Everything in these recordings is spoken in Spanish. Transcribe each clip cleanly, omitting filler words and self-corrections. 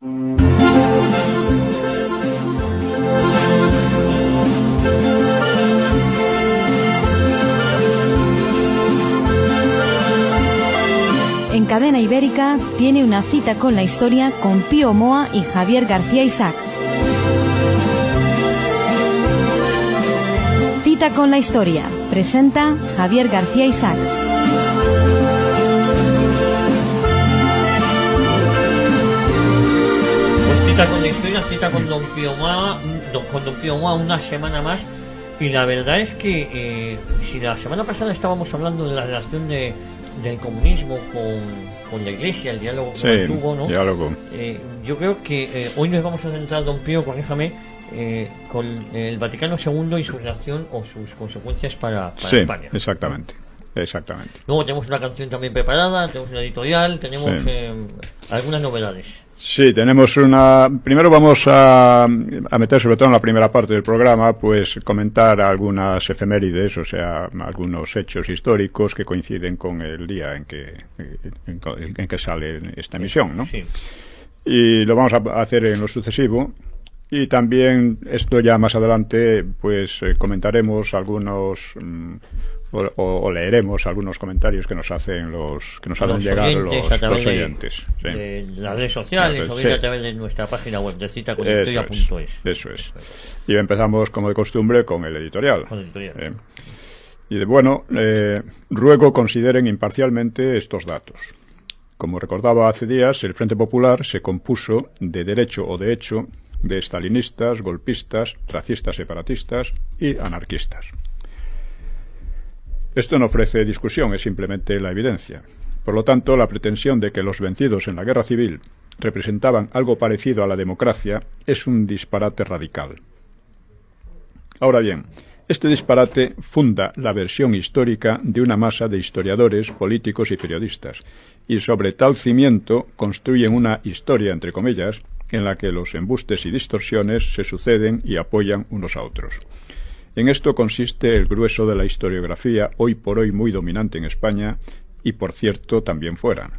En Cadena Ibérica tiene una cita con la historia con Pío Moa y Javier García Isaac. Cita con la historia. Presenta Javier García Isaac. Pues cita con la historia, cita con don Pío Moa una semana más. Y la verdad es que si la semana pasada estábamos hablando de la relación del comunismo con la Iglesia, el diálogo que tuvo, ¿no? Diálogo. Yo creo que hoy nos vamos a centrar, don Pío, corríjame, con el Vaticano II y su relación o sus consecuencias para España. Exactamente. Luego tenemos una canción también preparada, tenemos una editorial, tenemos algunas novedades. Sí, tenemos una... Primero vamos a meter, sobre todo en la primera parte del programa, pues comentar algunas efemérides, o sea, algunos hechos históricos que coinciden con el día en que sale esta emisión, ¿no? Sí. Y lo vamos a hacer en lo sucesivo. Y también, esto ya más adelante, pues comentaremos algunos... O leeremos algunos comentarios que nos hacen llegar los oyentes. De las redes sociales o bien a través de nuestra página web de citaconhistoria.es. Eso es. Y empezamos, como de costumbre, con el editorial. Ruego consideren imparcialmente estos datos. Como recordaba hace días, el Frente Popular se compuso de derecho o de hecho de estalinistas, golpistas, racistas separatistas y anarquistas. Esto no ofrece discusión, es simplemente la evidencia. Por lo tanto, la pretensión de que los vencidos en la guerra civil representaban algo parecido a la democracia es un disparate radical. Ahora bien, este disparate funda la versión histórica de una masa de historiadores, políticos y periodistas, y sobre tal cimiento construyen una historia, entre comillas, en la que los embustes y distorsiones se suceden y apoyan unos a otros. En esto consiste el grueso de la historiografía hoy por hoy muy dominante en España y, por cierto, también fuera.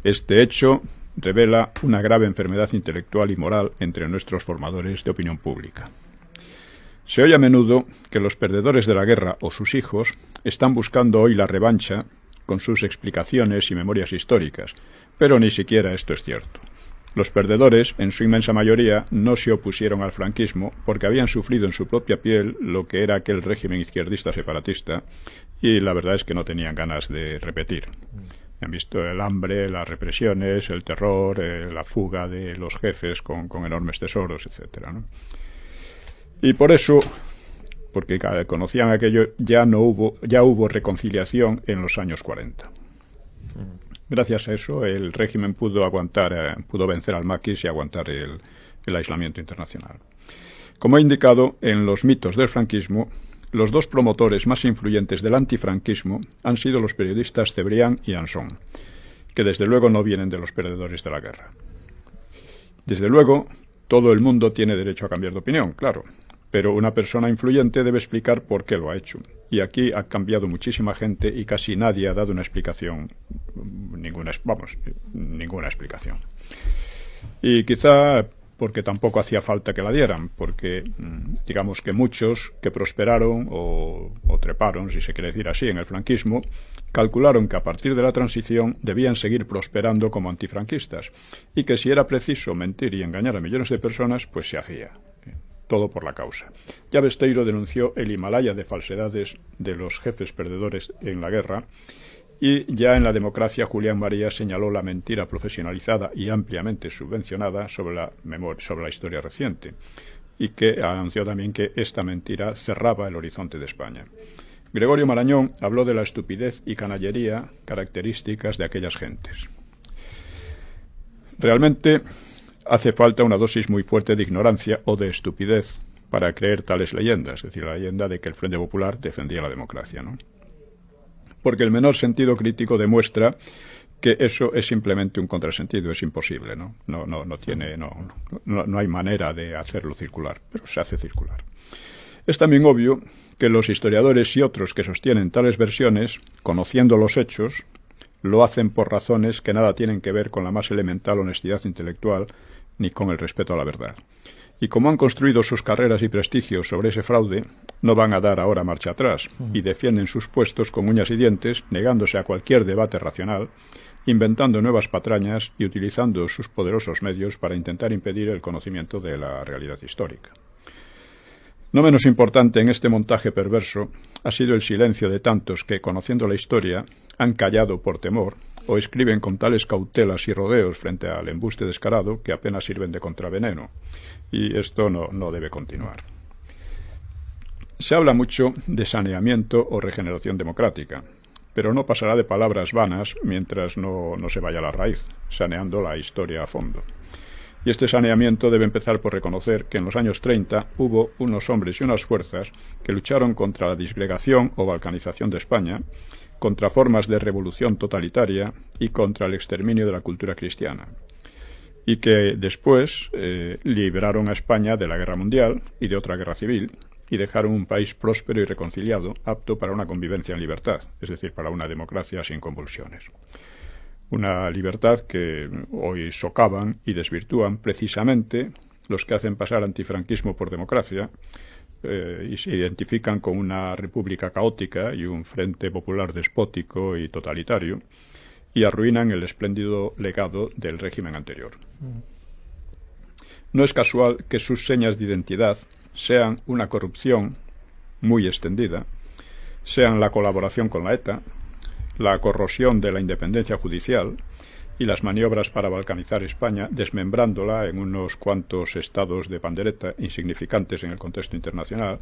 Este hecho revela una grave enfermedad intelectual y moral entre nuestros formadores de opinión pública. Se oye a menudo que los perdedores de la guerra o sus hijos están buscando hoy la revancha con sus explicaciones y memorias históricas, pero ni siquiera esto es cierto. Los perdedores, en su inmensa mayoría, no se opusieron al franquismo porque habían sufrido en su propia piel lo que era aquel régimen izquierdista separatista y la verdad es que no tenían ganas de repetir. Han visto el hambre, las represiones, el terror, la fuga de los jefes con enormes tesoros, etcétera, ¿no? Y por eso, porque conocían aquello, ya hubo reconciliación en los años 40. Gracias a eso, el régimen pudo vencer al maquis y aguantar el aislamiento internacional. Como he indicado, en los mitos del franquismo, los dos promotores más influyentes del antifranquismo han sido los periodistas Cebrián y Ansón, que desde luego no vienen de los perdedores de la guerra. Desde luego, todo el mundo tiene derecho a cambiar de opinión, claro, pero una persona influyente debe explicar por qué lo ha hecho. Y aquí ha cambiado muchísima gente y casi nadie ha dado una explicación, ninguna explicación. Y quizá porque tampoco hacía falta que la dieran, porque digamos que muchos que prosperaron o treparon, si se quiere decir así, en el franquismo, calcularon que a partir de la transición debían seguir prosperando como antifranquistas y que si era preciso mentir y engañar a millones de personas, pues se hacía. Todo por la causa. Ya Besteiro denunció el Himalaya de falsedades de los jefes perdedores en la guerra y ya en La democracia Julián María señaló la mentira profesionalizada y ampliamente subvencionada sobre la historia reciente y que anunció también que esta mentira cerraba el horizonte de España. Gregorio Marañón habló de la estupidez y canallería características de aquellas gentes. Realmente hace falta una dosis muy fuerte de ignorancia o de estupidez para creer tales leyendas, es decir, la leyenda de que el Frente Popular defendía la democracia, ¿no? Porque el menor sentido crítico demuestra que eso es simplemente un contrasentido, es imposible, ¿no? No hay manera de hacerlo circular, pero se hace circular. Es también obvio que los historiadores y otros que sostienen tales versiones, conociendo los hechos, lo hacen por razones que nada tienen que ver con la más elemental honestidad intelectual ni con el respeto a la verdad. Y como han construido sus carreras y prestigios sobre ese fraude, no van a dar ahora marcha atrás y defienden sus puestos con uñas y dientes, negándose a cualquier debate racional, inventando nuevas patrañas y utilizando sus poderosos medios para intentar impedir el conocimiento de la realidad histórica. No menos importante en este montaje perverso ha sido el silencio de tantos que, conociendo la historia, han callado por temor o escriben con tales cautelas y rodeos frente al embuste descarado que apenas sirven de contraveneno. Y esto no debe continuar. Se habla mucho de saneamiento o regeneración democrática, pero no pasará de palabras vanas mientras no se vaya a la raíz, saneando la historia a fondo. Y este saneamiento debe empezar por reconocer que en los años 30 hubo unos hombres y unas fuerzas que lucharon contra la disgregación o balcanización de España, contra formas de revolución totalitaria y contra el exterminio de la cultura cristiana, y que después libraron a España de la guerra mundial y de otra guerra civil, y dejaron un país próspero y reconciliado, apto para una convivencia en libertad, es decir, para una democracia sin convulsiones. Una libertad que hoy socavan y desvirtúan precisamente los que hacen pasar antifranquismo por democracia y se identifican con una república caótica y un frente popular despótico y totalitario, y arruinan el espléndido legado del régimen anterior. No es casual que sus señas de identidad sean una corrupción muy extendida, sean la colaboración con la ETA, la corrosión de la independencia judicial y las maniobras para balcanizar España, desmembrándola en unos cuantos estados de pandereta insignificantes en el contexto internacional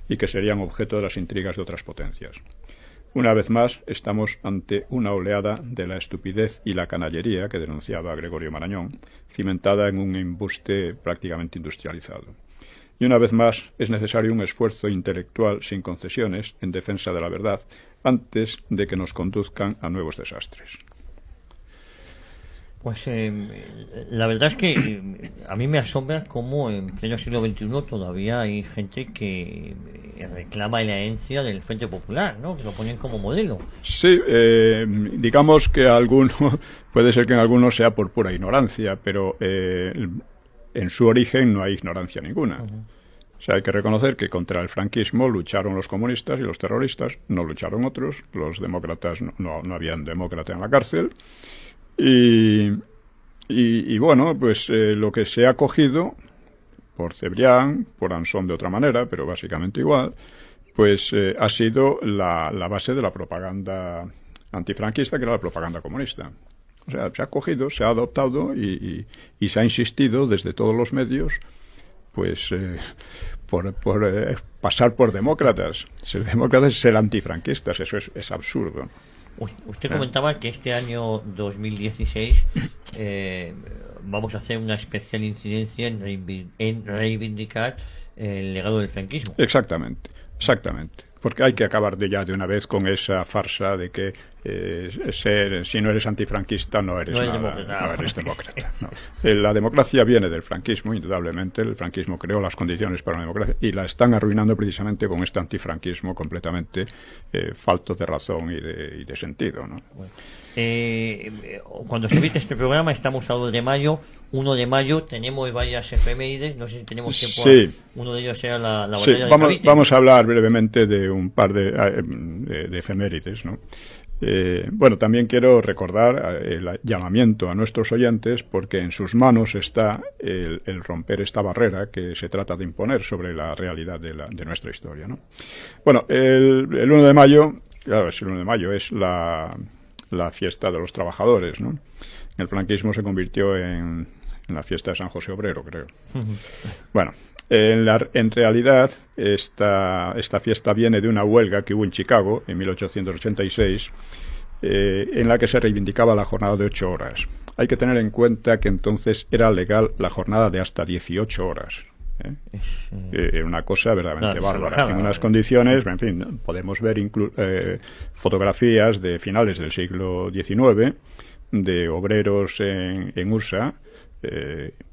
y que serían objeto de las intrigas de otras potencias. Una vez más, estamos ante una oleada de la estupidez y la canallería que denunciaba Gregorio Marañón, cimentada en un embuste prácticamente industrializado. Y una vez más, es necesario un esfuerzo intelectual sin concesiones en defensa de la verdad antes de que nos conduzcan a nuevos desastres. Pues la verdad es que a mí me asombra cómo en pleno siglo XXI todavía hay gente que reclama la herencia del Frente Popular, ¿no? Que lo ponen como modelo. Sí, digamos que puede ser que en algunos sea por pura ignorancia, pero en su origen no hay ignorancia ninguna. O sea, hay que reconocer que contra el franquismo lucharon los comunistas y los terroristas, no lucharon otros, los demócratas, no habían demócrata en la cárcel. Y bueno, pues lo que se ha cogido por Cebrián, por Ansón de otra manera, pero básicamente igual, pues ha sido la base de la propaganda antifranquista, que era la propaganda comunista. O sea, se ha cogido, se ha adoptado y se ha insistido desde todos los medios, pues por pasar por demócratas. Ser demócratas es ser antifranquistas, eso es absurdo. Usted comentaba que este año 2016 vamos a hacer una especial incidencia en reivindicar el legado del franquismo. Exactamente. Porque hay que acabar ya de una vez con esa farsa de que si no eres antifranquista no eres demócrata. No. La democracia viene del franquismo, indudablemente. El franquismo creó las condiciones para la democracia y la están arruinando precisamente con este antifranquismo completamente falto de razón y de sentido, ¿no? Bueno. Cuando se emite este programa estamos a 2 de mayo. 1 de mayo tenemos varias efemérides, no sé si tenemos tiempo. Sí. Uno de ellos será la sí, batalla de Cavite. Vamos a hablar brevemente de un par de efemérides, ¿no? Bueno, también quiero recordar el llamamiento a nuestros oyentes, porque en sus manos está el romper esta barrera que se trata de imponer sobre la realidad de nuestra historia, ¿no? Bueno, el 1 de mayo, claro, el 1 de mayo es la fiesta de los trabajadores, ¿no? El franquismo se convirtió en la fiesta de San José Obrero, creo. Bueno, en realidad esta fiesta viene de una huelga que hubo en Chicago en 1886, en la que se reivindicaba la jornada de 8 horas. Hay que tener en cuenta que entonces era legal la jornada de hasta 18 horas. Una cosa verdaderamente bárbara. En unas condiciones, en fin, podemos ver fotografías de finales del siglo XIX de obreros en USA,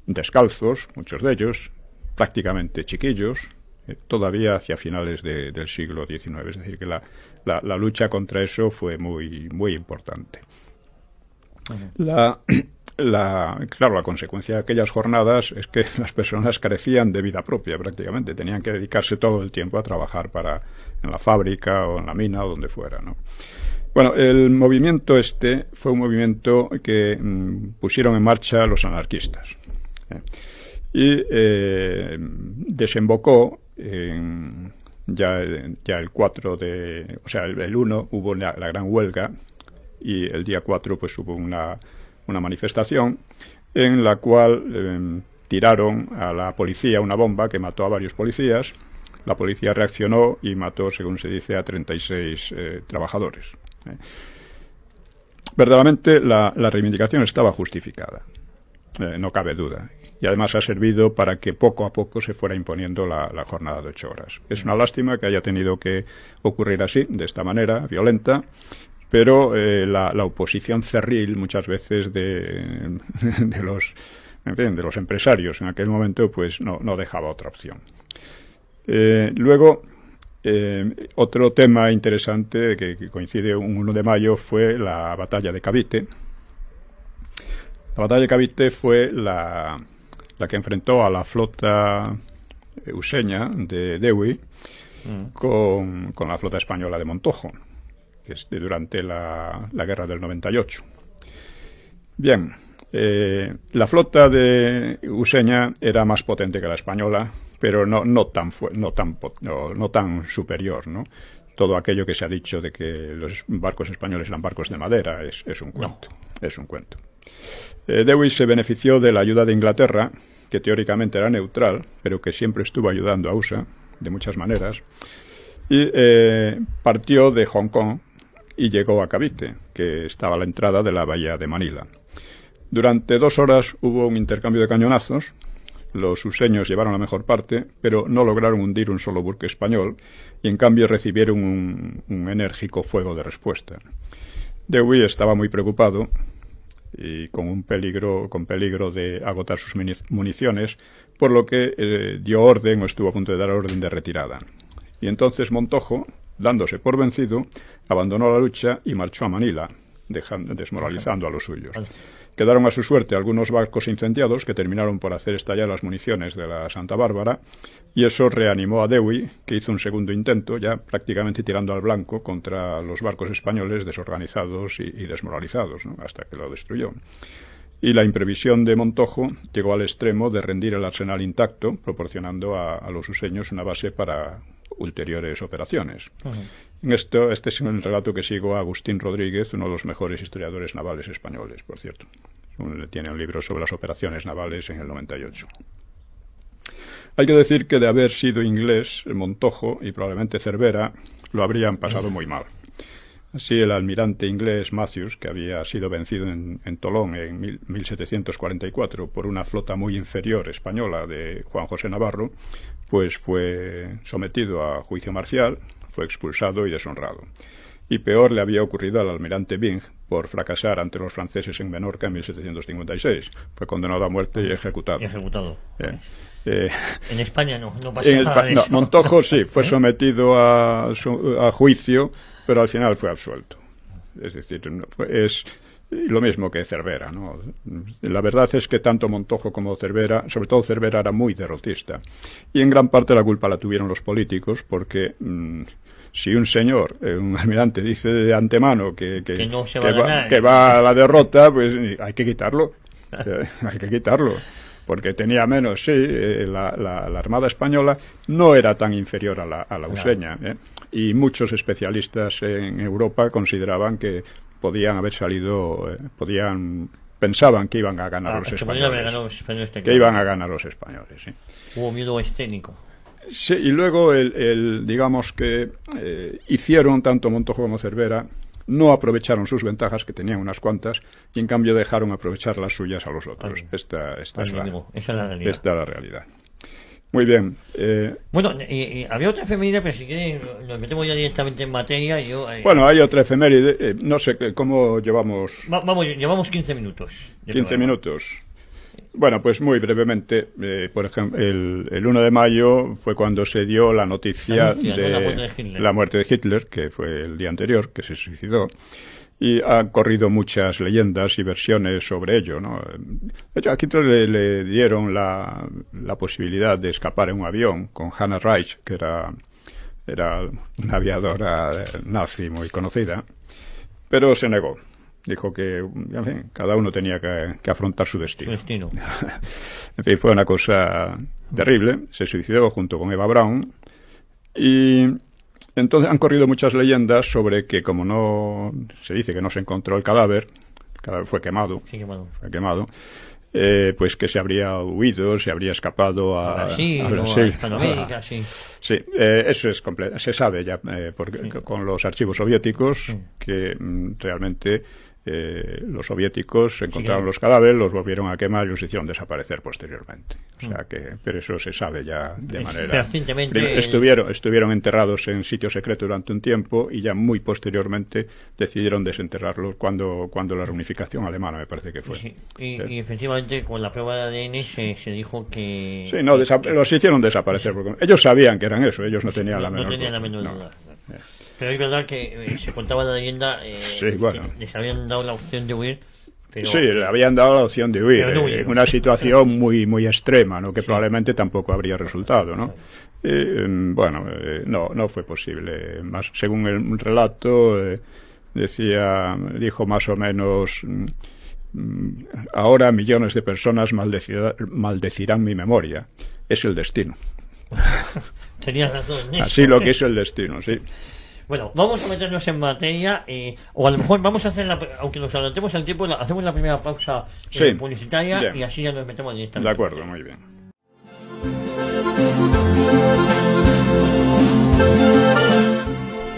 descalzos, muchos de ellos, prácticamente chiquillos, todavía hacia finales del siglo XIX. Es decir, que la lucha contra eso fue muy, muy importante. Claro, la consecuencia de aquellas jornadas es que las personas carecían de vida propia prácticamente, tenían que dedicarse todo el tiempo a trabajar en la fábrica o en la mina o donde fuera, ¿no? Bueno, el movimiento este fue un movimiento que pusieron en marcha los anarquistas y desembocó en ya el 4 o sea, el 1 hubo la gran huelga y el día 4 pues hubo una manifestación en la cual tiraron a la policía una bomba que mató a varios policías. La policía reaccionó y mató, según se dice, a 36 trabajadores. Verdaderamente la reivindicación estaba justificada, no cabe duda. Y además ha servido para que poco a poco se fuera imponiendo la jornada de 8 horas. Es una lástima que haya tenido que ocurrir así, de esta manera, violenta, pero la oposición cerril muchas veces de los empresarios en aquel momento pues no dejaba otra opción. Luego, otro tema interesante que coincide un 1 de mayo fue la batalla de Cavite. La batalla de Cavite fue la que enfrentó a la flota useña de Dewey con la flota española de Montojo, que es durante la guerra del 98. Bien, la flota de useña era más potente que la española, pero no tan superior, ¿no? Todo aquello que se ha dicho de que los barcos españoles eran barcos de madera es un cuento. No. Es un cuento. Dewey se benefició de la ayuda de Inglaterra, que teóricamente era neutral, pero que siempre estuvo ayudando a USA de muchas maneras, y partió de Hong Kong y llegó a Cavite, que estaba a la entrada de la bahía de Manila. Durante 2 horas hubo un intercambio de cañonazos. Los useños llevaron la mejor parte, pero no lograron hundir un solo buque español y en cambio recibieron un enérgico fuego de respuesta. Dewey estaba muy preocupado y con peligro de agotar sus municiones, por lo que dio orden o estuvo a punto de dar orden de retirada. Y entonces Montojo, dándose por vencido, abandonó la lucha y marchó a Manila, desmoralizando a los suyos. Quedaron a su suerte algunos barcos incendiados que terminaron por hacer estallar las municiones de la Santa Bárbara, y eso reanimó a Dewey, que hizo un segundo intento, ya prácticamente tirando al blanco contra los barcos españoles desorganizados y desmoralizados, ¿no? Hasta que lo destruyó. Y la imprevisión de Montojo llegó al extremo de rendir el arsenal intacto, proporcionando a los useños una base para ulteriores operaciones. Este es el relato que sigo a Agustín Rodríguez, uno de los mejores historiadores navales españoles, por cierto. Tiene un libro sobre las operaciones navales en el 98. Hay que decir que de haber sido inglés, Montojo y probablemente Cervera lo habrían pasado muy mal. Así, el almirante inglés Matthews, que había sido vencido en Tolón en 1744 por una flota muy inferior española de Juan José Navarro, pues fue sometido a juicio marcial, fue expulsado y deshonrado. Y peor le había ocurrido al almirante Byng por fracasar ante los franceses en Menorca en 1756. Fue condenado a muerte y ejecutado. En España no pasó nada de eso. Montojo sí, fue sometido a juicio, pero al final fue absuelto. Es decir, es lo mismo que Cervera, ¿no? La verdad es que tanto Montojo como Cervera, sobre todo Cervera, era muy derrotista. Y en gran parte la culpa la tuvieron los políticos, porque si un señor, un almirante, dice de antemano que va a la derrota, pues hay que quitarlo. Hay que quitarlo. Porque tenía menos, sí, la Armada Española no era tan inferior a la useña, y muchos especialistas en Europa consideraban que podían haber salido, pensaban que iban a ganar los españoles, que iban a ganar los españoles. Sí. Hubo miedo escénico. Sí, y luego digamos que hicieron tanto Montojo como Cervera, no aprovecharon sus ventajas, que tenían unas cuantas, y en cambio dejaron aprovechar las suyas a los otros. Esta es la realidad. Muy bien. Bueno, había otra efeméride, pero si quieren nos metemos ya directamente en materia. Bueno, hay otra efeméride, no sé cómo llevamos... Llevamos 15 minutos. 15 minutos. Bueno, pues muy brevemente, por ejemplo, el 1 de mayo fue cuando se dio la noticia de la muerte de Hitler, que fue el día anterior, que se suicidó. Y han corrido muchas leyendas y versiones sobre ello, ¿no? De hecho, aquí le dieron la posibilidad de escapar en un avión con Hannah Reich, que era una aviadora nazi muy conocida, pero se negó. Dijo que, en fin, cada uno tenía que afrontar su destino. En fin, fue una cosa terrible. Se suicidó junto con Eva Braun y entonces han corrido muchas leyendas sobre que, como no se dice que no se encontró el cadáver fue quemado. Sí, fue quemado. Pues que se habría huido, se habría escapado a Brasil, a Hispanoamérica, sí. Sí, eso es completo. Se sabe ya con los archivos soviéticos que realmente los soviéticos encontraron los cadáveres, los volvieron a quemar y los hicieron desaparecer posteriormente. O sea que, pero eso se sabe ya de manera. Estuvieron enterrados en sitio secreto durante un tiempo y ya muy posteriormente decidieron desenterrarlos cuando la reunificación alemana, me parece que fue. Sí, y efectivamente con la prueba de ADN se dijo que. Sí, no, los hicieron desaparecer porque ellos sabían que eran eso, ellos no tenían la menor duda. Pero es verdad que se contaba la leyenda que les habían dado la opción de huir. Pero... Sí, le habían dado la opción de huir, en una situación muy extrema, ¿no? Que probablemente tampoco habría resultado, ¿no? No fue posible. Más, según el relato, dijo más o menos: ahora millones de personas maldecirán mi memoria. Es el destino. Tenías razón. Así lo quiso el destino, sí. Bueno, vamos a meternos en materia, o a lo mejor vamos a hacer, aunque nos adelantemos el tiempo, hacemos la primera pausa publicitaria bien. Y así ya nos metemos directamente. De acuerdo, muy bien.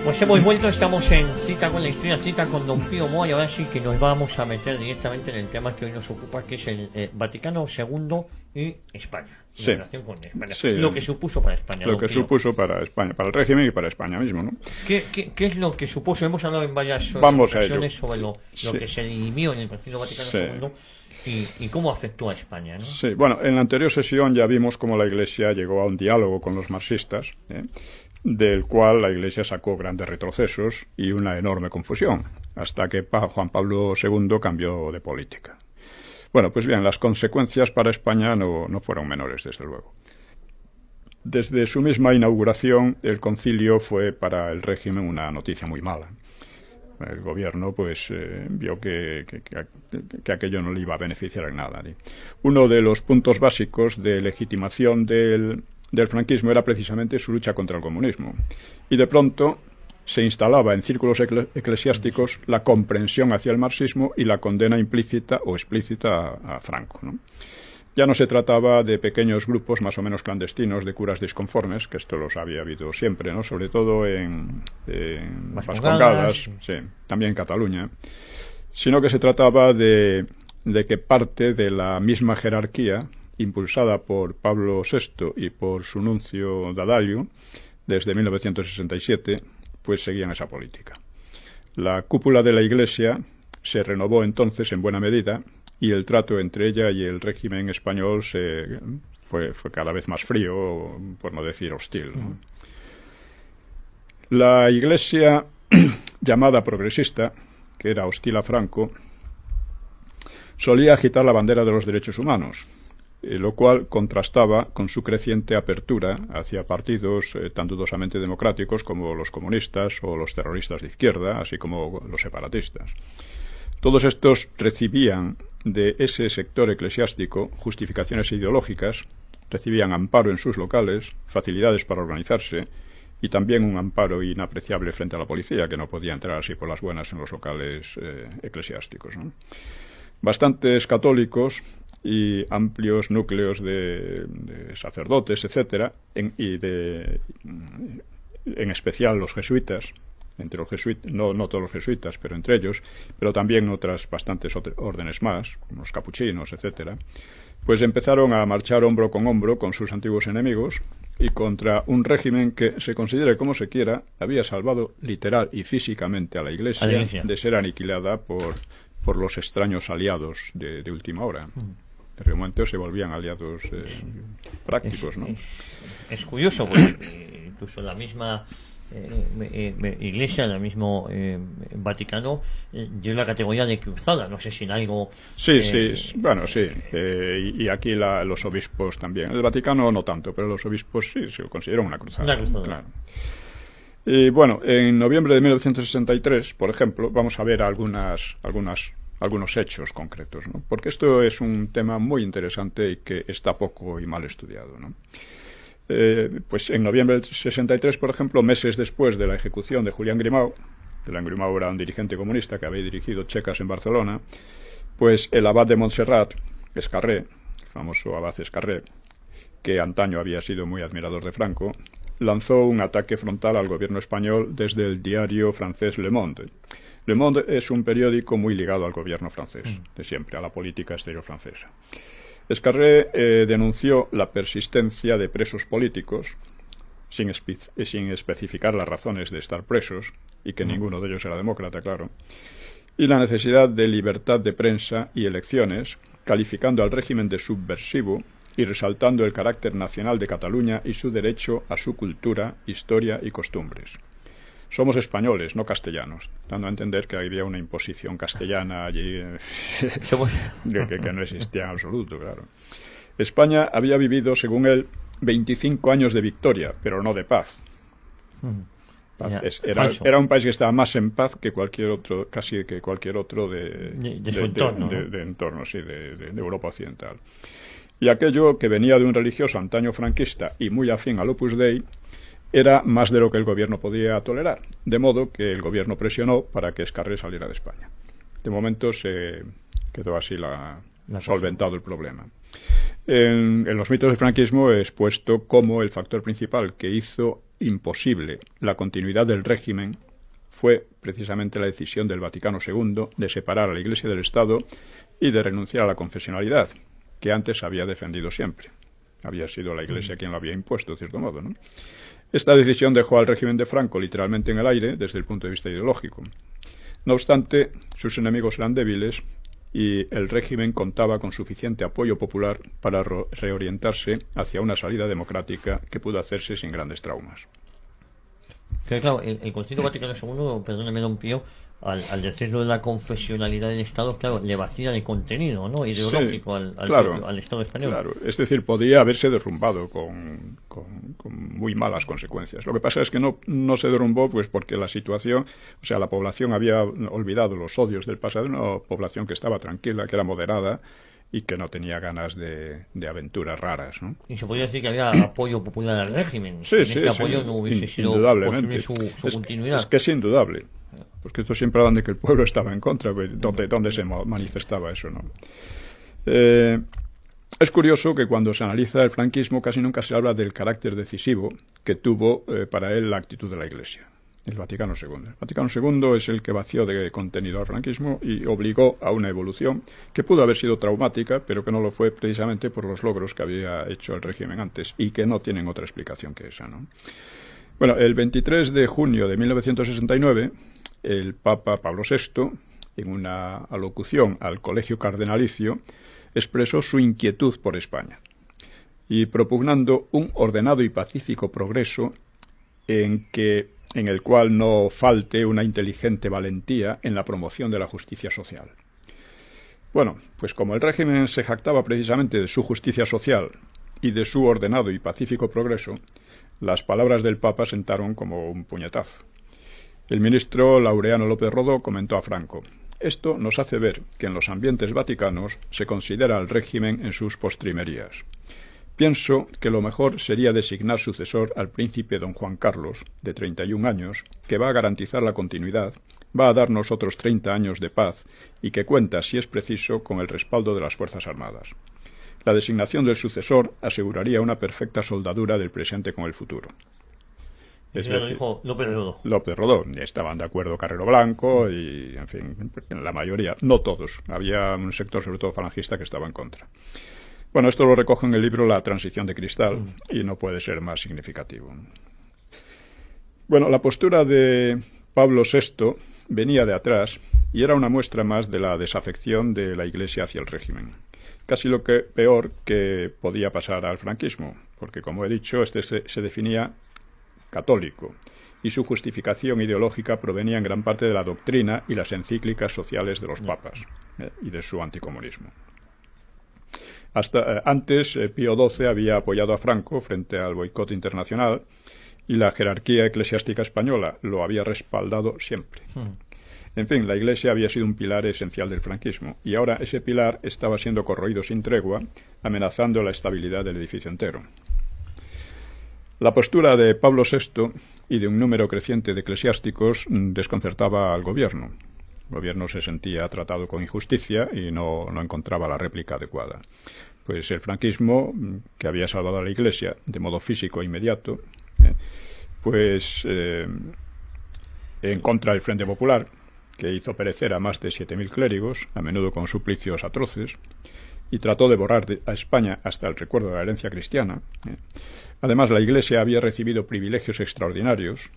Pues hemos vuelto, estamos en Cita con la Historia, Cita con Don Pío Moa, y ahora sí que nos vamos a meter directamente en el tema que hoy nos ocupa, que es el Vaticano II y España. Sí. En relación con España. Sí. Lo que supuso para España. Lo que supuso para España, para el régimen y para España mismo, ¿no? ¿Qué es lo que supuso? Hemos hablado en varias ocasiones sobre lo que se dirimió en el Concilio Vaticano II y cómo afectó a España, ¿no? Sí, bueno, en la anterior sesión ya vimos cómo la Iglesia llegó a un diálogo con los marxistas, del cual la Iglesia sacó grandes retrocesos y una enorme confusión, hasta que Juan Pablo II cambió de política. Bueno, pues bien, las consecuencias para España no fueron menores, desde luego. Desde su misma inauguración, el concilio fue para el régimen una noticia muy mala. El gobierno pues vio que aquello no le iba a beneficiar en nada. Uno de los puntos básicos de legitimación del franquismo era precisamente su lucha contra el comunismo. Y de pronto se instalaba en círculos eclesiásticos la comprensión hacia el marxismo y la condena implícita o explícita a Franco, ¿no? Ya no se trataba de pequeños grupos más o menos clandestinos de curas disconformes, que esto los había habido siempre, ¿no? Sobre todo en Vascongadas, sí, también en Cataluña, sino que se trataba de que parte de la misma jerarquía, impulsada por Pablo VI y por su nuncio D'Addario, desde 1967, pues seguían esa política. La cúpula de la Iglesia se renovó entonces en buena medida y el trato entre ella y el régimen español fue cada vez más frío, por no decir hostil, ¿no? La Iglesia llamada progresista, que era hostil a Franco, solía agitar la bandera de los derechos humanos, lo cual contrastaba con su creciente apertura hacia partidos tan dudosamente democráticos como los comunistas o los terroristas de izquierda, así como los separatistas. Todos estos recibían de ese sector eclesiástico justificaciones ideológicas, recibían amparo en sus locales, facilidades para organizarse y también un amparo inapreciable frente a la policía, que no podía entrar así por las buenas en los locales eclesiásticos, ¿no? Bastantes católicos y amplios núcleos de sacerdotes, etcétera, en especial los jesuitas, entre los jesuitas, no todos los jesuitas, pero entre ellos, pero también otras bastantes órdenes más, como los capuchinos, etcétera, pues empezaron a marchar hombro con sus antiguos enemigos y contra un régimen que, se considere como se quiera, había salvado literal y físicamente a la Iglesia de ser aniquilada por los extraños aliados de última hora. De momento se volvían aliados prácticos, ¿no? Es curioso, porque incluso la misma Iglesia, el mismo Vaticano, dio la categoría de cruzada. No sé si en algo... Sí, bueno, sí. Y aquí los obispos también. El Vaticano no tanto, pero los obispos sí se consideran una cruzada. Una cruzada. Claro. Y bueno, en noviembre de 1963, por ejemplo, vamos a ver algunos hechos concretos, ¿no? Porque esto es un tema muy interesante y que está poco y mal estudiado, ¿no? Pues en noviembre del 63, por ejemplo, meses después de la ejecución de Julián Grimau, Julián Grimau era un dirigente comunista que había dirigido checas en Barcelona, pues el abad de Montserrat, Escarré, el famoso abad Escarré, que antaño había sido muy admirador de Franco, lanzó un ataque frontal al gobierno español desde el diario francés Le Monde. Le Monde es un periódico muy ligado al gobierno francés, de siempre, a la política exterior francesa. Escarré denunció la persistencia de presos políticos, sin especificar las razones de estar presos, y que ninguno de ellos era demócrata, claro, y la necesidad de libertad de prensa y elecciones, calificando al régimen de subversivo y resaltando el carácter nacional de Cataluña y su derecho a su cultura, historia y costumbres. Somos españoles, no castellanos, dando a entender que había una imposición castellana allí que no existía en absoluto, claro. España había vivido, según él, 25 años de victoria, pero no de paz. Era un país que estaba más en paz que cualquier otro, casi que cualquier otro de su entorno, de entorno, sí, de Europa Occidental. Y aquello que venía de un religioso antaño franquista y muy afín al Opus Dei era más de lo que el gobierno podía tolerar, de modo que el gobierno presionó para que Escarré saliera de España. De momento se quedó así solventado el problema. En los mitos del franquismo he expuesto cómo el factor principal que hizo imposible la continuidad del régimen fue precisamente la decisión del Vaticano II de separar a la Iglesia del Estado y de renunciar a la confesionalidad, que antes había defendido siempre. Había sido la Iglesia quien lo había impuesto, de cierto modo, ¿no? Esta decisión dejó al régimen de Franco literalmente en el aire desde el punto de vista ideológico. No obstante, sus enemigos eran débiles y el régimen contaba con suficiente apoyo popular para reorientarse hacia una salida democrática que pudo hacerse sin grandes traumas. Claro, el Concilio Vaticano II, perdóname, don Pío, al decirlo de la confesionalidad del Estado, claro, le vacía de contenido, ¿no?, ideológico, sí, al Estado español. Claro, es decir, podía haberse derrumbado con muy malas consecuencias. Lo que pasa es que no se derrumbó pues porque la situación, o sea, la población había olvidado los odios del pasado, una población que estaba tranquila, que era moderada y que no tenía ganas de aventuras raras, ¿no? Y se podría decir que había apoyo popular al régimen. Sí, este apoyo no hubiese sido indudablemente. Su continuidad. Es que es indudable. Porque esto siempre hablan de que el pueblo estaba en contra, pues, ¿dónde se manifestaba eso, no? Es curioso que cuando se analiza el franquismo casi nunca se habla del carácter decisivo que tuvo para él la actitud de la Iglesia, el Vaticano II. El Vaticano II es el que vació de contenido al franquismo y obligó a una evolución que pudo haber sido traumática, pero que no lo fue precisamente por los logros que había hecho el régimen antes y que no tienen otra explicación que esa, ¿no? Bueno, el 23 de junio de 1969, el Papa Pablo VI, en una alocución al Colegio Cardenalicio, expresó su inquietud por España y propugnando un ordenado y pacífico progreso en el cual no falte una inteligente valentía en la promoción de la justicia social. Bueno, pues como el régimen se jactaba precisamente de su justicia social y de su ordenado y pacífico progreso, las palabras del Papa sentaron como un puñetazo. El ministro Laureano López Rodó comentó a Franco: esto nos hace ver que en los ambientes vaticanos se considera al régimen en sus postrimerías. Pienso que lo mejor sería designar sucesor al príncipe don Juan Carlos, de 31 años, que va a garantizar la continuidad, va a darnos otros 30 años de paz y que cuenta, si es preciso, con el respaldo de las Fuerzas Armadas. La designación del sucesor aseguraría una perfecta soldadura del presente con el futuro. Eso lo dijo López Rodó. López Rodó. Estaban de acuerdo Carrero Blanco y, en fin, la mayoría, no todos. Había un sector, sobre todo falangista, que estaba en contra. Bueno, esto lo recoge en el libro La transición de Cristal y no puede ser más significativo. Bueno, la postura de Pablo VI venía de atrás y era una muestra más de la desafección de la Iglesia hacia el régimen. Casi lo que peor que podía pasar al franquismo, porque, como he dicho, este se definía católico y su justificación ideológica provenía en gran parte de la doctrina y las encíclicas sociales de los papas y de su anticomunismo. Hasta antes, Pío XII había apoyado a Franco frente al boicot internacional y la jerarquía eclesiástica española lo había respaldado siempre. En fin, la Iglesia había sido un pilar esencial del franquismo y ahora ese pilar estaba siendo corroído sin tregua, amenazando la estabilidad del edificio entero. La postura de Pablo VI y de un número creciente de eclesiásticos desconcertaba al gobierno. El gobierno se sentía tratado con injusticia y no encontraba la réplica adecuada. Pues el franquismo, que había salvado a la Iglesia de modo físico e inmediato, en contra del Frente Popular, que hizo perecer a más de 7.000 clérigos, a menudo con suplicios atroces, y trató de borrar a España hasta el recuerdo de la herencia cristiana. Además, la Iglesia había recibido privilegios extraordinarios.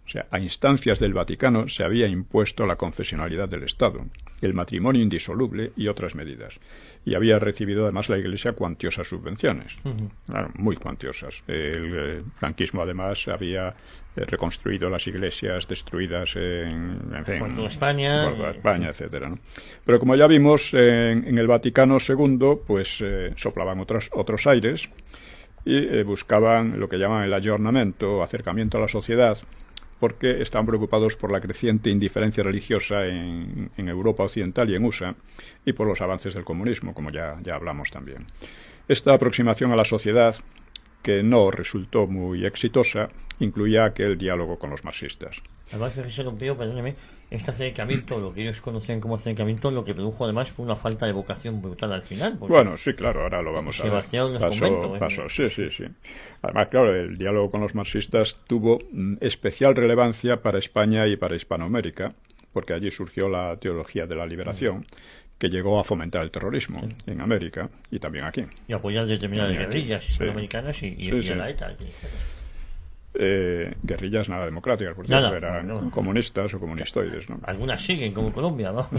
O sea, a instancias del Vaticano se había impuesto la confesionalidad del Estado, el matrimonio indisoluble y otras medidas. Y había recibido además la Iglesia cuantiosas subvenciones, claro, muy cuantiosas. El franquismo además había reconstruido las iglesias destruidas en fin, por toda España, etcétera, ¿no? Pero como ya vimos, en el Vaticano II, pues soplaban otros aires y buscaban lo que llaman el ayornamiento, acercamiento a la sociedad, porque estaban preocupados por la creciente indiferencia religiosa en Europa Occidental y en USA, y por los avances del comunismo, como ya hablamos también. Esta aproximación a la sociedad, que no resultó muy exitosa, incluía aquel diálogo con los marxistas. Además, fíjese, don Pío, perdóneme, este acercamiento, lo que ellos conocían como acercamiento, lo que produjo además fue una falta de vocación brutal al final. Bueno, sí, claro, ahora lo vamos a ver. Sí. Además, claro, el diálogo con los marxistas tuvo especial relevancia para España y para Hispanoamérica, porque allí surgió la teología de la liberación, que llegó a fomentar el terrorismo en América y también aquí. Y apoyar determinadas guerrillas hispanoamericanas y a la ETA. Guerrillas nada democráticas, por cierto, eran comunistas o comunistoides, ¿no? Algunas siguen, como Colombia, ¿no?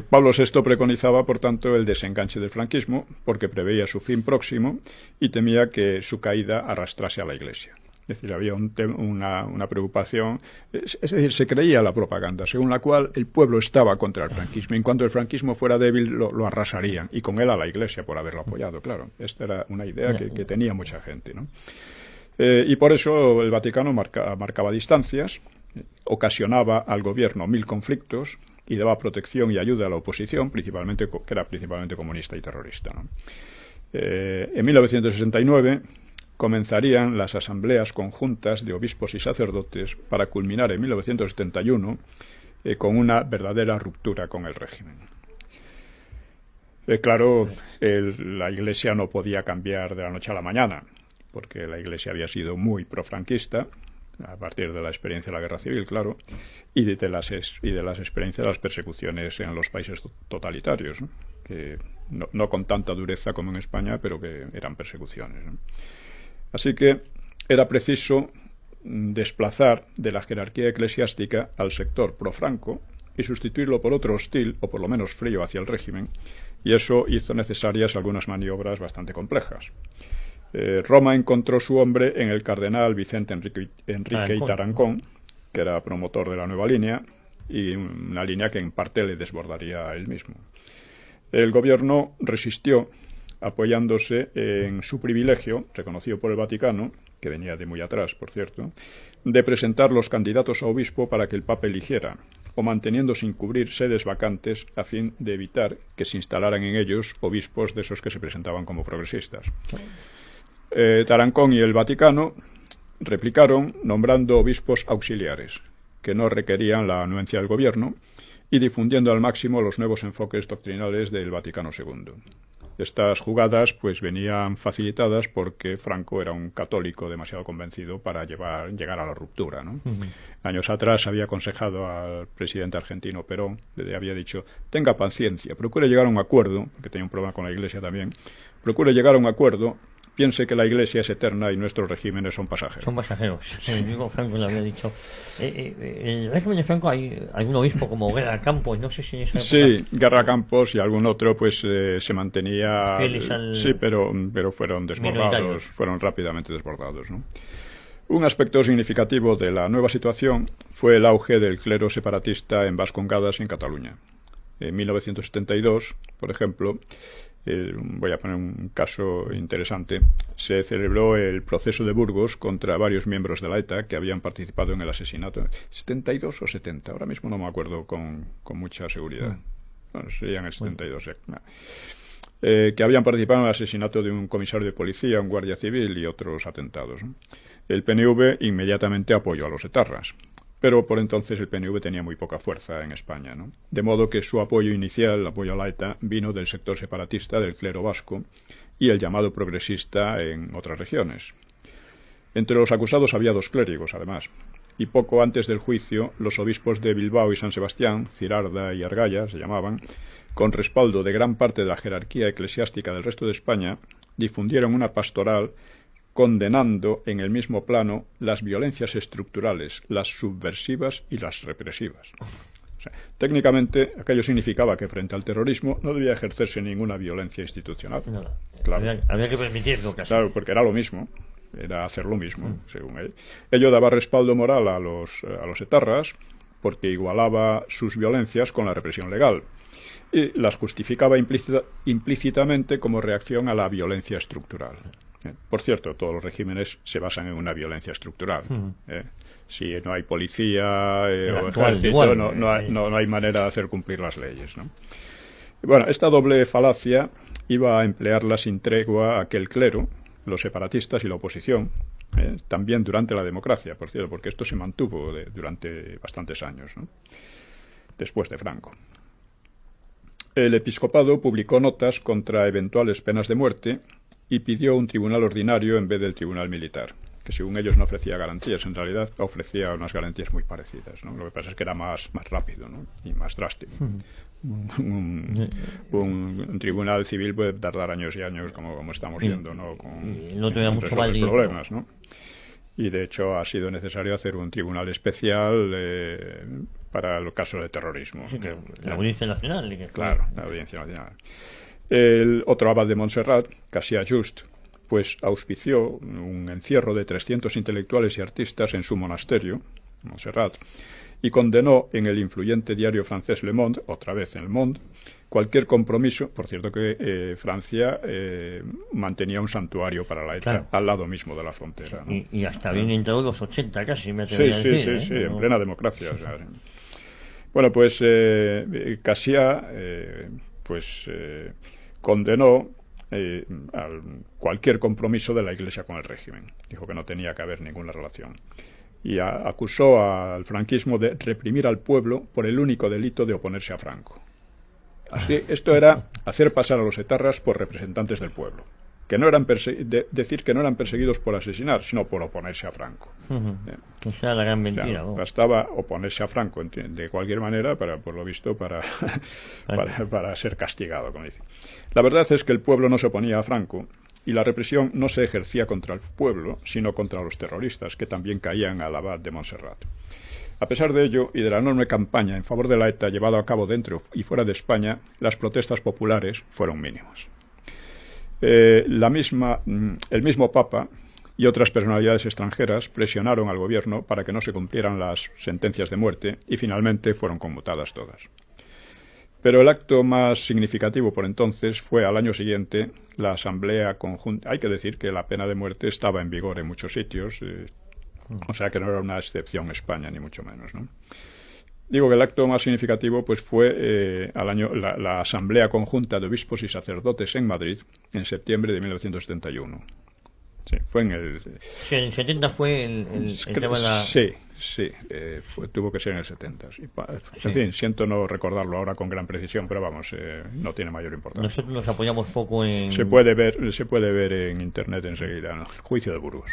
Pablo VI preconizaba, por tanto, el desenganche del franquismo, porque preveía su fin próximo y temía que su caída arrastrase a la Iglesia. Es decir, había una preocupación, es decir, se creía la propaganda, según la cual el pueblo estaba contra el franquismo, y en cuanto el franquismo fuera débil, lo arrasarían, y con él a la Iglesia por haberlo apoyado, claro. Esta era una idea que tenía mucha gente, ¿no? Y por eso el Vaticano marcaba distancias, ocasionaba al gobierno 1000 conflictos y daba protección y ayuda a la oposición, que era principalmente comunista y terrorista, ¿no? En 1969 comenzarían las asambleas conjuntas de obispos y sacerdotes para culminar en 1971 con una verdadera ruptura con el régimen. Claro, la Iglesia no podía cambiar de la noche a la mañana, porque la Iglesia había sido muy profranquista a partir de la experiencia de la Guerra Civil, claro, y de las experiencias de las persecuciones en los países totalitarios, ¿no? Que no con tanta dureza como en España, pero que eran persecuciones, ¿no? Así que era preciso desplazar de la jerarquía eclesiástica al sector pro-Franco y sustituirlo por otro hostil, o por lo menos frío, hacia el régimen, y eso hizo necesarias algunas maniobras bastante complejas. Roma encontró su hombre en el cardenal Vicente Enrique y Tarancón, que era promotor de la nueva línea, y una línea que en parte le desbordaría a él mismo. El gobierno resistió, apoyándose en su privilegio, reconocido por el Vaticano, que venía de muy atrás, por cierto, de presentar los candidatos a obispo para que el Papa eligiera, o manteniendo sin cubrir sedes vacantes a fin de evitar que se instalaran en ellos obispos de esos que se presentaban como progresistas. Tarancón y el Vaticano replicaron nombrando obispos auxiliares, que no requerían la anuencia del gobierno, y difundiendo al máximo los nuevos enfoques doctrinales del Vaticano II. Estas jugadas pues venían facilitadas porque Franco era un católico demasiado convencido para llegar a la ruptura, ¿no? Años atrás había aconsejado al presidente argentino Perón, le había dicho: tenga paciencia, procure llegar a un acuerdo, porque tenía un problema con la Iglesia también, procure llegar a un acuerdo, piense que la Iglesia es eterna y nuestros regímenes son pasajeros. Son pasajeros. El mismo Franco le había dicho. En el régimen de Franco hay algún obispo como Guerra Campos, no sé si en esa época... Sí, Guerra Campos y algún otro pues se mantenía... Fieles al... Sí, pero fueron desbordados, fueron rápidamente desbordados, ¿no? Un aspecto significativo de la nueva situación fue el auge del clero separatista en Vascongadas, en Cataluña. En 1972, por ejemplo, voy a poner un caso interesante, se celebró el proceso de Burgos contra varios miembros de la ETA que habían participado en el asesinato. ¿72 o 70? Ahora mismo no me acuerdo con mucha seguridad. Bueno, serían el 72. Que habían participado en el asesinato de un comisario de policía, un guardia civil y otros atentados, ¿no? El PNV inmediatamente apoyó a los etarras, pero por entonces el PNV tenía muy poca fuerza en España, ¿no? De modo que su apoyo inicial, el apoyo a la ETA, vino del sector separatista, del clero vasco y el llamado progresista en otras regiones. Entre los acusados había 2 clérigos, además, y poco antes del juicio, los obispos de Bilbao y San Sebastián, Cirarda y Argaya, se llamaban, con respaldo de gran parte de la jerarquía eclesiástica del resto de España, difundieron una pastoral condenando en el mismo plano las violencias estructurales, las subversivas y las represivas. O sea, técnicamente, aquello significaba que frente al terrorismo no debía ejercerse ninguna violencia institucional. No, Claro. había que permitirlo casi. Claro, porque era lo mismo, era hacer lo mismo, según él. Ello daba respaldo moral a los etarras, porque igualaba sus violencias con la represión legal, y las justificaba implícitamente como reacción a la violencia estructural. Por cierto, todos los regímenes se basan en una violencia estructural. Si no hay policía o ejército, igual, no hay manera de hacer cumplir las leyes, ¿no? Bueno, esta doble falacia iba a emplearla sin tregua aquel clero, los separatistas y la oposición, también durante la democracia, por cierto, porque esto se mantuvo durante bastantes años, ¿no? Después de Franco. El episcopado publicó notas contra eventuales penas de muerte y pidió un tribunal ordinario en vez del tribunal militar, que según ellos no ofrecía garantías, en realidad ofrecía unas garantías muy parecidas, ¿no? Lo que pasa es que era más rápido, ¿no? Y más drástico. Un tribunal civil puede tardar años y años, como estamos viendo, ¿no? No tenía mucho mal problemas, ¿no? Y de hecho ha sido necesario hacer un tribunal especial para el caso de terrorismo. Sí, la Audiencia Nacional. Claro, la Audiencia Nacional. El otro abad de Montserrat, Cassià Just, pues auspició un encierro de 300 intelectuales y artistas en su monasterio, Montserrat, y condenó en el influyente diario francés Le Monde, otra vez en Le Monde, cualquier compromiso. Por cierto que Francia mantenía un santuario para la ETA, claro, al lado mismo de la frontera, ¿no? Y hasta bien entrado los 80 casi, me atrevería a decir. Sí, en plena democracia. O sea, bueno, pues Cassià condenó cualquier compromiso de la Iglesia con el régimen. Dijo que no tenía que haber ninguna relación. Y acusó al franquismo de reprimir al pueblo por el único delito de oponerse a Franco. Así, esto era hacer pasar a los etarras por representantes del pueblo. Que no eran decir que no eran perseguidos por asesinar, sino por oponerse a Franco. Esa es la gran mentira. Claro, bastaba oponerse a Franco de cualquier manera, por lo visto, para ser castigado, como dice. La verdad es que el pueblo no se oponía a Franco y la represión no se ejercía contra el pueblo, sino contra los terroristas, que también caían al abad de Montserrat. A pesar de ello, y de la enorme campaña en favor de la ETA llevada a cabo dentro y fuera de España, las protestas populares fueron mínimas. El mismo Papa y otras personalidades extranjeras presionaron al gobierno para que no se cumplieran las sentencias de muerte y finalmente fueron conmutadas todas. Pero el acto más significativo por entonces fue al año siguiente la Asamblea Conjunta. Hay que decir que la pena de muerte estaba en vigor en muchos sitios, o sea que no era una excepción España, ni mucho menos, ¿no? Digo que el acto más significativo pues fue la Asamblea Conjunta de Obispos y Sacerdotes en Madrid en septiembre de 1971. Sí, fue en el... Sí, en el 70 fue el tema de la... Sí, tuvo que ser en el 70. Sí. En fin, siento no recordarlo ahora con gran precisión, pero vamos, no tiene mayor importancia. Nosotros nos apoyamos poco en... Se puede ver en Internet enseguida, ¿no? El juicio de Burgos.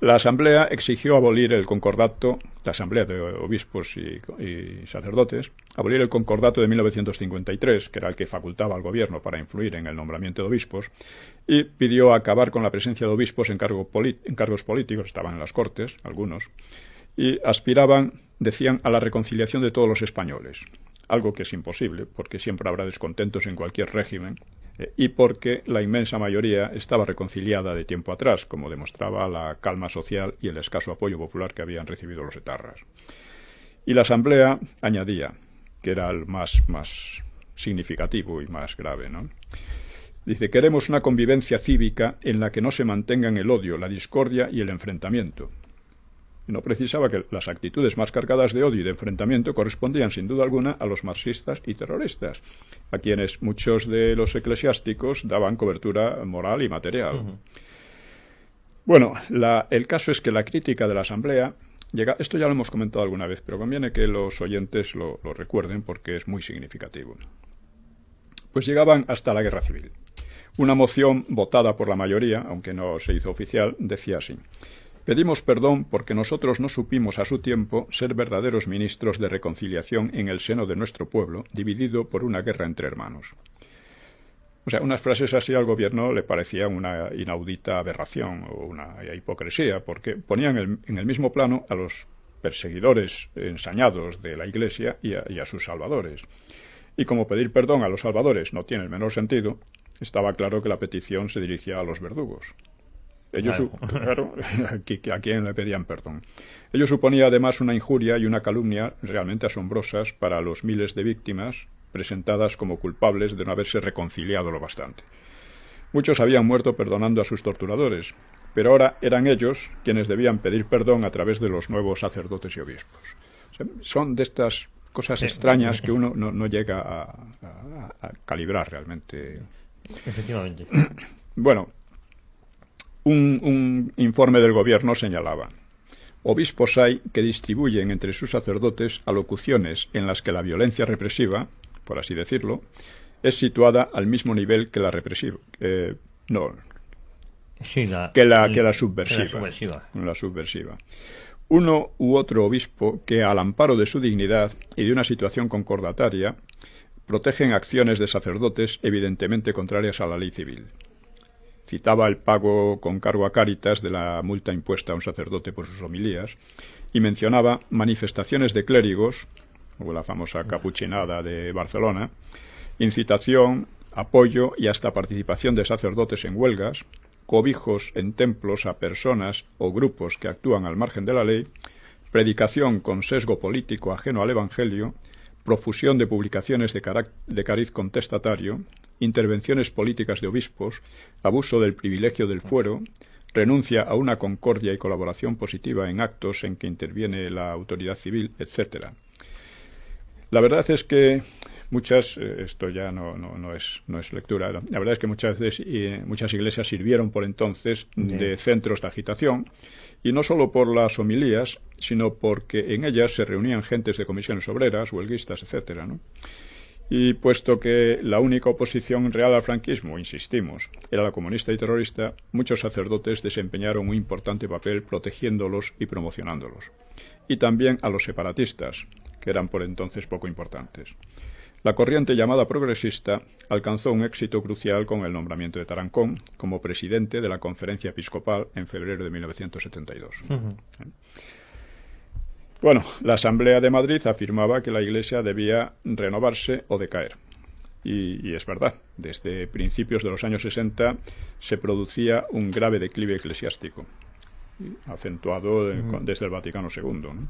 La Asamblea exigió abolir el concordato, la Asamblea de Obispos y Sacerdotes, abolir el concordato de 1953, que era el que facultaba al gobierno para influir en el nombramiento de obispos, y pidió acabar con la presencia de obispos en cargos políticos, estaban en las Cortes, algunos, y aspiraban, decían, a la reconciliación de todos los españoles, algo que es imposible, porque siempre habrá descontentos en cualquier régimen, y porque la inmensa mayoría estaba reconciliada de tiempo atrás, como demostraba la calma social y el escaso apoyo popular que habían recibido los etarras. Y la Asamblea añadía, que era el más significativo y más grave, ¿no? Dice: queremos una convivencia cívica en la que no se mantengan el odio, la discordia y el enfrentamiento. No precisaba que las actitudes más cargadas de odio y de enfrentamiento correspondían sin duda alguna a los marxistas y terroristas, a quienes muchos de los eclesiásticos daban cobertura moral y material. Bueno, el caso es que la crítica de la Asamblea esto ya lo hemos comentado alguna vez, pero conviene que los oyentes lo recuerden porque es muy significativo. Pues llegaban hasta la guerra civil. Una moción votada por la mayoría, aunque no se hizo oficial, decía así: pedimos perdón porque nosotros no supimos a su tiempo ser verdaderos ministros de reconciliación en el seno de nuestro pueblo, dividido por una guerra entre hermanos. O sea, unas frases así al gobierno le parecían una inaudita aberración o una hipocresía, porque ponían en el mismo plano a los perseguidores ensañados de la Iglesia y a sus salvadores. Y como pedir perdón a los salvadores no tiene el menor sentido, estaba claro que la petición se dirigía a los verdugos. Ellos, claro, ¿a quién le pedían perdón? Ello suponía además una injuria y una calumnia realmente asombrosas para los miles de víctimas presentadas como culpables de no haberse reconciliado lo bastante. Muchos habían muerto perdonando a sus torturadores, pero ahora eran ellos quienes debían pedir perdón a través de los nuevos sacerdotes y obispos. O sea, son de estas cosas extrañas que uno no llega a calibrar realmente. Efectivamente. Bueno, un informe del gobierno señalaba: obispos hay que distribuyen entre sus sacerdotes alocuciones en las que la violencia represiva, por así decirlo, es situada al mismo nivel que la represiva. Que la subversiva. La subversiva. Uno u otro obispo que, al amparo de su dignidad y de una situación concordataria, protegen acciones de sacerdotes evidentemente contrarias a la ley civil. Citaba el pago con cargo a Cáritas de la multa impuesta a un sacerdote por sus homilías y mencionaba manifestaciones de clérigos, como la famosa capuchinada de Barcelona, incitación, apoyo y hasta participación de sacerdotes en huelgas, cobijos en templos a personas o grupos que actúan al margen de la ley, predicación con sesgo político ajeno al Evangelio, profusión de publicaciones de cariz contestatario, intervenciones políticas de obispos, abuso del privilegio del fuero, renuncia a una concordia y colaboración positiva en actos en que interviene la autoridad civil, etc. La verdad es que esto ya no es lectura, la verdad es que muchas iglesias sirvieron por entonces de centros de agitación, y no solo por las homilías, sino porque en ellas se reunían gentes de comisiones obreras, huelguistas, etc., ¿no? Y puesto que la única oposición real al franquismo, insistimos, era la comunista y terrorista, muchos sacerdotes desempeñaron un importante papel protegiéndolos y promocionándolos. Y también a los separatistas, que eran por entonces poco importantes. La corriente llamada progresista alcanzó un éxito crucial con el nombramiento de Tarancón como presidente de la Conferencia Episcopal en febrero de 1972. Bueno, la Asamblea de Madrid afirmaba que la Iglesia debía renovarse o decaer. Y es verdad, desde principios de los años 60 se producía un grave declive eclesiástico, acentuado desde el Vaticano II, ¿no?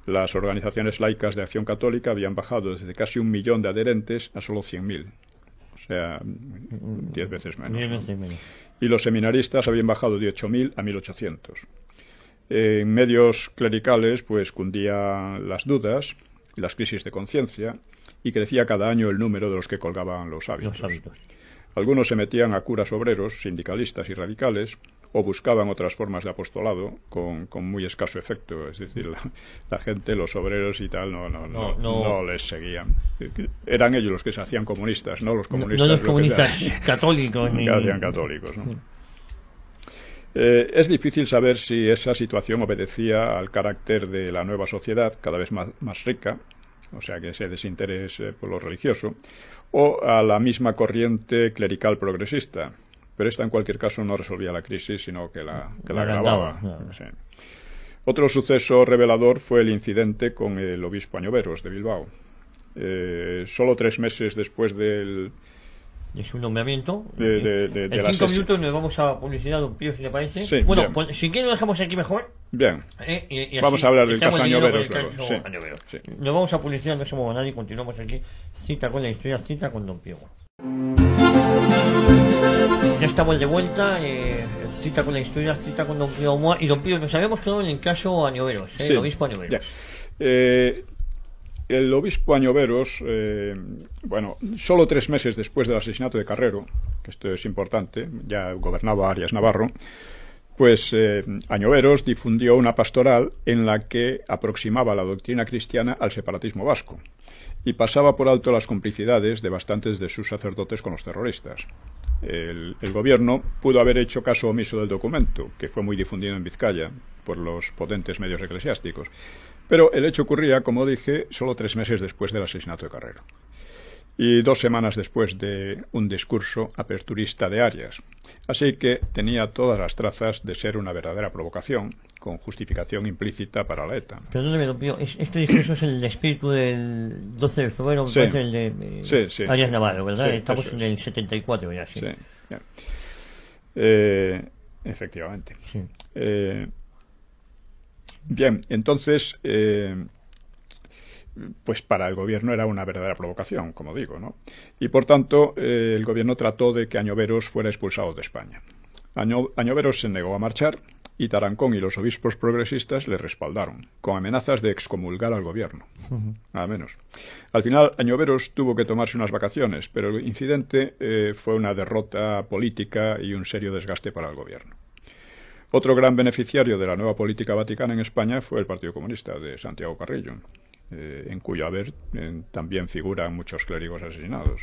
Las organizaciones laicas de acción católica habían bajado desde casi 1 millón de adherentes a solo 100.000. O sea, 10 veces menos. ¿No? Y los seminaristas habían bajado de 8.000 a 1.800. En medios clericales pues cundían las dudas y las crisis de conciencia, y crecía cada año el número de los que colgaban los hábitos. Algunos se metían a curas obreros, sindicalistas y radicales, o buscaban otras formas de apostolado con muy escaso efecto. Es decir, la gente, los obreros y tal, no les seguían. Eran ellos los que se hacían comunistas, no los comunistas. No los comunistas católicos. Que hacían católicos, ¿no? Es difícil saber si esa situación obedecía al carácter de la nueva sociedad, cada vez más rica, o sea que ese desinterés por lo religioso, o a la misma corriente clerical progresista, pero esta en cualquier caso no resolvía la crisis, sino que la agravaba. Sí. Otro suceso revelador fue el incidente con el obispo Añoveros de Bilbao. Solo 3 meses después del de su nombramiento. De en 5 minutos nos vamos a publicidad, don Pío, si le parece. Sí, bueno, bien. pues, si quiere lo dejamos aquí mejor. Bien. Y vamos a hablar del caso Añoveros luego. Sí. Sí. Nos vamos a publicidad, no somos nadie, continuamos aquí. Cita con la historia, cita con don Pío. Ya estamos de vuelta, cita con la historia, cita con don Pío Moa. Y don Pío, nos habíamos quedado en el caso Añoveros, sí. el obispo Añoveros. El obispo Añoveros, bueno, solo 3 meses después del asesinato de Carrero, que esto es importante, ya gobernaba Arias Navarro, pues Añoveros difundió una pastoral en la que aproximaba la doctrina cristiana al separatismo vasco y pasaba por alto las complicidades de bastantes de sus sacerdotes con los terroristas. El gobierno pudo haber hecho caso omiso del documento, que fue muy difundido en Vizcaya por los potentes medios eclesiásticos. Pero el hecho ocurría, como dije, solo 3 meses después del asesinato de Carrero. Y 2 semanas después de un discurso aperturista de Arias. Así que tenía todas las trazas de ser una verdadera provocación, con justificación implícita para la ETA. Perdóneme, don Pío, este discurso es el espíritu del 12 de febrero, sí. parece el de Arias Navarro, ¿verdad? Sí, estamos en el 74 ya, sí. Efectivamente. Sí. Bien, entonces, pues para el gobierno era una verdadera provocación, como digo, ¿no? Y por tanto, el gobierno trató de que Añoveros fuera expulsado de España. Añoveros se negó a marchar y Tarancón y los obispos progresistas le respaldaron, con amenazas de excomulgar al gobierno, nada menos. Al final, Añoveros tuvo que tomarse unas vacaciones, pero el incidente fue una derrota política y un serio desgaste para el gobierno. Otro gran beneficiario de la nueva política vaticana en España fue el Partido Comunista de Santiago Carrillo, en cuyo haber también figuran muchos clérigos asesinados.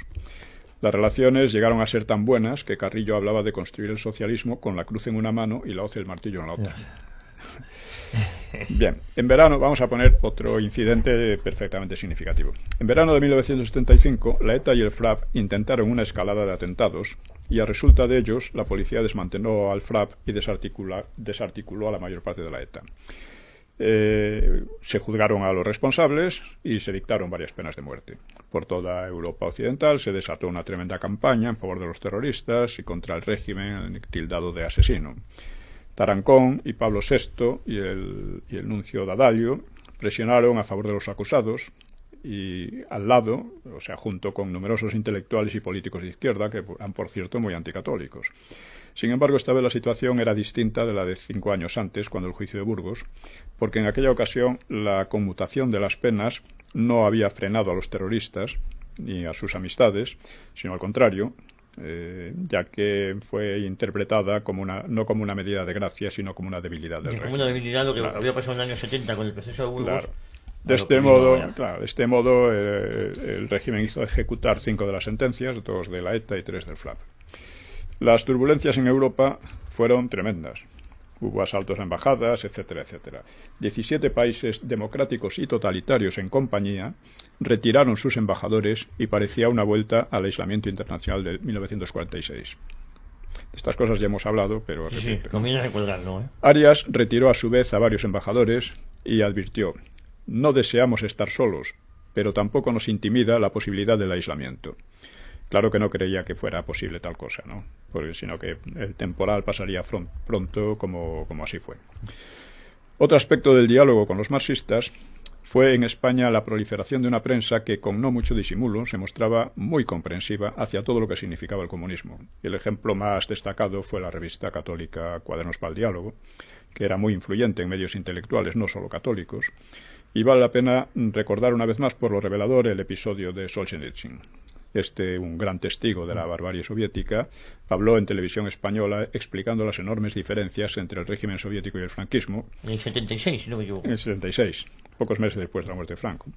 Las relaciones llegaron a ser tan buenas que Carrillo hablaba de construir el socialismo con la cruz en una mano y la hoz y el martillo en la otra. Bien, en verano vamos a poner otro incidente perfectamente significativo. En verano de 1975, la ETA y el FRAP intentaron una escalada de atentados y a resulta de ellos la policía desmanteló al FRAP y desarticuló a la mayor parte de la ETA. Se juzgaron a los responsables y se dictaron varias penas de muerte. Por toda Europa occidental se desató una tremenda campaña en favor de los terroristas y contra el régimen tildado de asesino. Tarancón y Pablo VI y el nuncio Daddario presionaron a favor de los acusados y al lado, o sea, junto con numerosos intelectuales y políticos de izquierda que eran, por cierto, muy anticatólicos. Sin embargo, esta vez la situación era distinta de la de 5 años antes, cuando el juicio de Burgos, porque en aquella ocasión la conmutación de las penas no había frenado a los terroristas ni a sus amistades, sino al contrario, ya que fue interpretada como no como una medida de gracia, sino como una debilidad del régimen. Como una debilidad, lo que había pasado en el año 70 con el proceso de Burgos. Claro. De este modo, el régimen hizo ejecutar 5 de las sentencias, 2 de la ETA y 3 del FRAP. Las turbulencias en Europa fueron tremendas. Hubo asaltos a embajadas, etcétera, etcétera. 17 países democráticos y totalitarios en compañía retiraron sus embajadores y parecía una vuelta al aislamiento internacional de 1946. De estas cosas ya hemos hablado, pero... Sí, conviene recordarlo, ¿eh? Arias retiró a su vez a varios embajadores y advirtió: no deseamos estar solos, pero tampoco nos intimida la posibilidad del aislamiento. Claro que no creía que fuera posible tal cosa, ¿no? Porque sino que el temporal pasaría pronto, como así fue. Otro aspecto del diálogo con los marxistas fue en España la proliferación de una prensa que, con no mucho disimulo, se mostraba muy comprensiva hacia todo lo que significaba el comunismo. El ejemplo más destacado fue la revista católica Cuadernos para el Diálogo, que era muy influyente en medios intelectuales, no solo católicos, y vale la pena recordar una vez más por lo revelador el episodio de Solzhenitsyn. Un gran testigo de la barbarie soviética, habló en televisión española explicando las enormes diferencias entre el régimen soviético y el franquismo. En el 76, si no me equivoco. En el 76, pocos meses después de la muerte de Franco.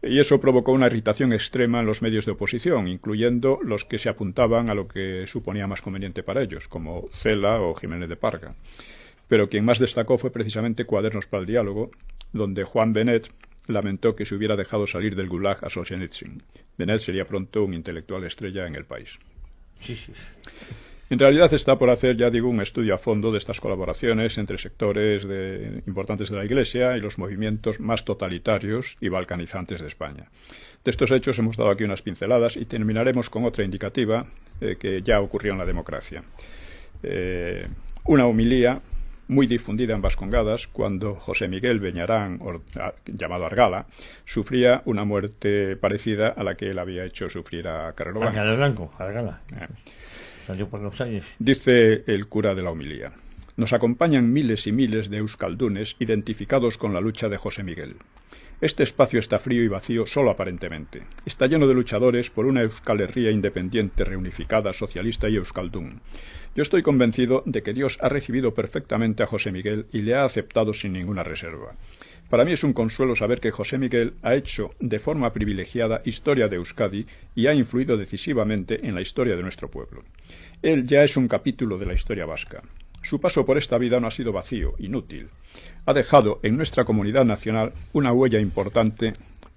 Y eso provocó una irritación extrema en los medios de oposición, incluyendo los que se apuntaban a lo que suponía más conveniente para ellos, como Cela o Jiménez de Parga. Pero quien más destacó fue precisamente Cuadernos para el Diálogo, donde Juan Benet lamentó que se hubiera dejado salir del Gulag a Solzhenitsyn. Benet sería pronto un intelectual estrella en el país. Sí, sí. En realidad está por hacer, ya digo, un estudio a fondo de estas colaboraciones entre sectores importantes de la Iglesia y los movimientos más totalitarios y balcanizantes de España. De estos hechos hemos dado aquí unas pinceladas y terminaremos con otra indicativa que ya ocurrió en la democracia. Una homilía muy difundida en Vascongadas cuando José Miguel Beñarán, llamado Argala, sufría una muerte parecida a la que él había hecho sufrir a Carrero Blanco. Argala. Salió por los años. Dice el cura de la homilía: nos acompañan miles y miles de euskaldunes identificados con la lucha de José Miguel. Este espacio está frío y vacío solo aparentemente. Está lleno de luchadores por una Euskal Herria independiente, reunificada, socialista y euskaldún. Yo estoy convencido de que Dios ha recibido perfectamente a José Miguel y le ha aceptado sin ninguna reserva. Para mí es un consuelo saber que José Miguel ha hecho de forma privilegiada historia de Euskadi y ha influido decisivamente en la historia de nuestro pueblo. Él ya es un capítulo de la historia vasca. Su paso por esta vida no ha sido vacío, inútil. Ha dejado en nuestra comunidad nacional una huella importante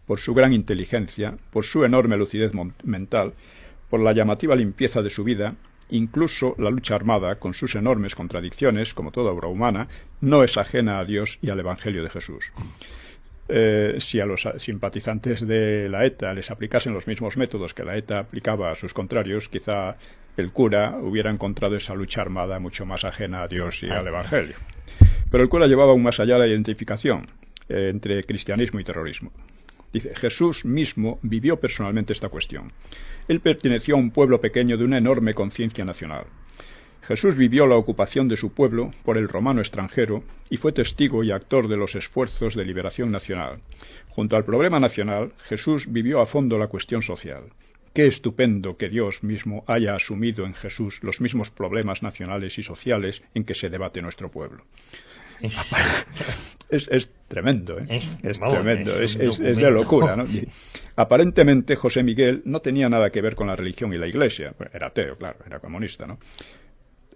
por su gran inteligencia, por su enorme lucidez mental, por la llamativa limpieza de su vida. Incluso la lucha armada, con sus enormes contradicciones, como toda obra humana, no es ajena a Dios y al Evangelio de Jesús. Si a los simpatizantes de la ETA les aplicasen los mismos métodos que la ETA aplicaba a sus contrarios, quizá el cura hubiera encontrado esa lucha armada mucho más ajena a Dios y al Evangelio. Pero el cura llevaba aún más allá la identificación entre cristianismo y terrorismo. Dice: Jesús mismo vivió personalmente esta cuestión. Él perteneció a un pueblo pequeño de una enorme conciencia nacional. Jesús vivió la ocupación de su pueblo por el romano extranjero y fue testigo y actor de los esfuerzos de liberación nacional. Junto al problema nacional, Jesús vivió a fondo la cuestión social. Qué estupendo que Dios mismo haya asumido en Jesús los mismos problemas nacionales y sociales en que se debate nuestro pueblo. Es tremendo, ¿eh? Es tremendo, es de locura, ¿no? Y aparentemente José Miguel no tenía nada que ver con la religión y la Iglesia. Era ateo, claro, era comunista, ¿no?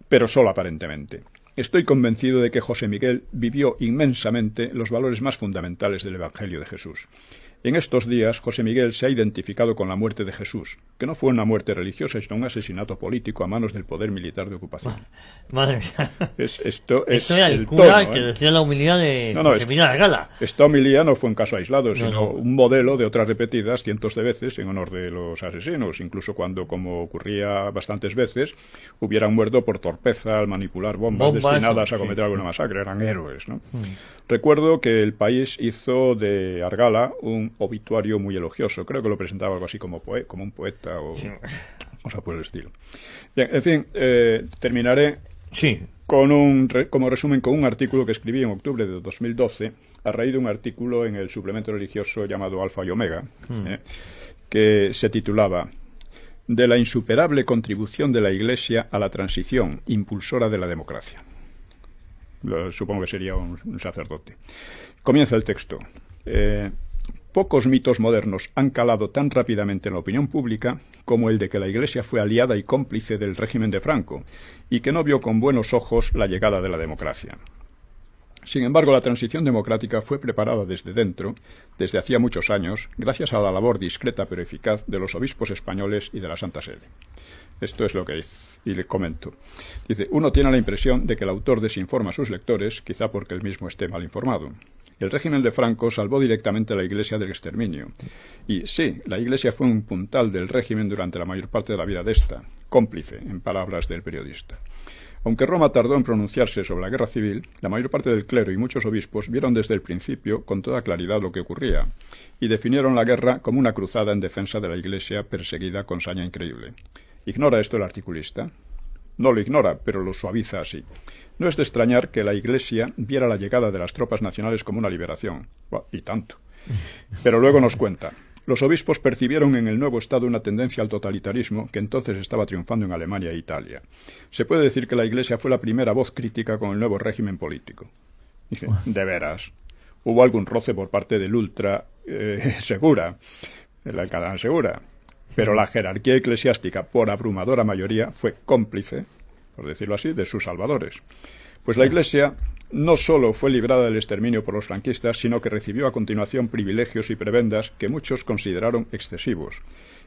Pero solo aparentemente. Estoy convencido de que José Miguel vivió inmensamente los valores más fundamentales del Evangelio de Jesús. En estos días, José Miguel se ha identificado con la muerte de Jesús, que no fue una muerte religiosa, sino un asesinato político a manos del poder militar de ocupación. Madre mía. Esto era el cura que decía la humildad de José Miguel Argala. Esta humildad no fue un caso aislado, sino un modelo de otras repetidas cientos de veces en honor de los asesinos, incluso cuando, como ocurría bastantes veces, hubieran muerto por torpeza al manipular bombas destinadas a cometer alguna masacre. Eran héroes, ¿no? Recuerdo que El País hizo de Argala un obituario muy elogioso. Creo que lo presentaba algo así como un poeta o cosa por el estilo. Bien, en fin, terminaré como resumen con un artículo que escribí en octubre de 2012 a raíz de un artículo en el suplemento religioso llamado Alfa y Omega, que se titulaba "De la insuperable contribución de la Iglesia a la transición impulsora de la democracia". Supongo que sería un sacerdote. Comienza el texto. Pocos mitos modernos han calado tan rápidamente en la opinión pública como el de que la Iglesia fue aliada y cómplice del régimen de Franco y que no vio con buenos ojos la llegada de la democracia. Sin embargo, la transición democrática fue preparada desde dentro, desde hacía muchos años, gracias a la labor discreta pero eficaz de los obispos españoles y de la Santa Sede. Esto es lo que dice, y le comento. Dice: uno tiene la impresión de que el autor desinforma a sus lectores, quizá porque él mismo esté mal informado. El régimen de Franco salvó directamente a la Iglesia del exterminio. Y sí, la Iglesia fue un puntal del régimen durante la mayor parte de la vida de esta, cómplice, en palabras del periodista. Aunque Roma tardó en pronunciarse sobre la guerra civil, la mayor parte del clero y muchos obispos vieron desde el principio con toda claridad lo que ocurría y definieron la guerra como una cruzada en defensa de la Iglesia perseguida con saña increíble. ¿Ignora esto el articulista? No lo ignora, pero lo suaviza así. No es de extrañar que la Iglesia viera la llegada de las tropas nacionales como una liberación. Y tanto. Pero luego nos cuenta: los obispos percibieron en el nuevo Estado una tendencia al totalitarismo que entonces estaba triunfando en Alemania e Italia. Se puede decir que la Iglesia fue la primera voz crítica con el nuevo régimen político. Dije, de veras, hubo algún roce por parte del ultra Segura, el alcalde Segura, pero la jerarquía eclesiástica, por abrumadora mayoría, fue cómplice, por decirlo así, de sus salvadores. Pues la Iglesia no solo fue librada del exterminio por los franquistas, sino que recibió a continuación privilegios y prebendas que muchos consideraron excesivos,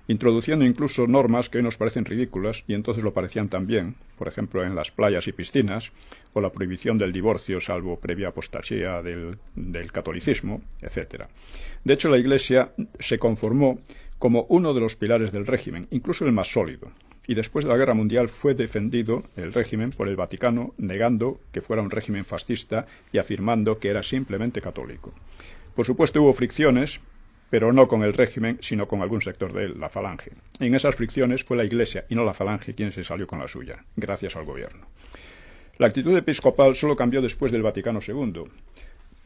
introduciendo incluso normas que hoy nos parecen ridículas y entonces lo parecían también, por ejemplo en las playas y piscinas, o la prohibición del divorcio salvo previa apostasía del catolicismo, etc. De hecho, la Iglesia se conformó como uno de los pilares del régimen, incluso el más sólido. Y después de la Guerra Mundial fue defendido el régimen por el Vaticano, negando que fuera un régimen fascista y afirmando que era simplemente católico. Por supuesto hubo fricciones, pero no con el régimen, sino con algún sector de él, la Falange. En esas fricciones fue la Iglesia y no la Falange quien se salió con la suya, gracias al gobierno. La actitud episcopal solo cambió después del Vaticano II,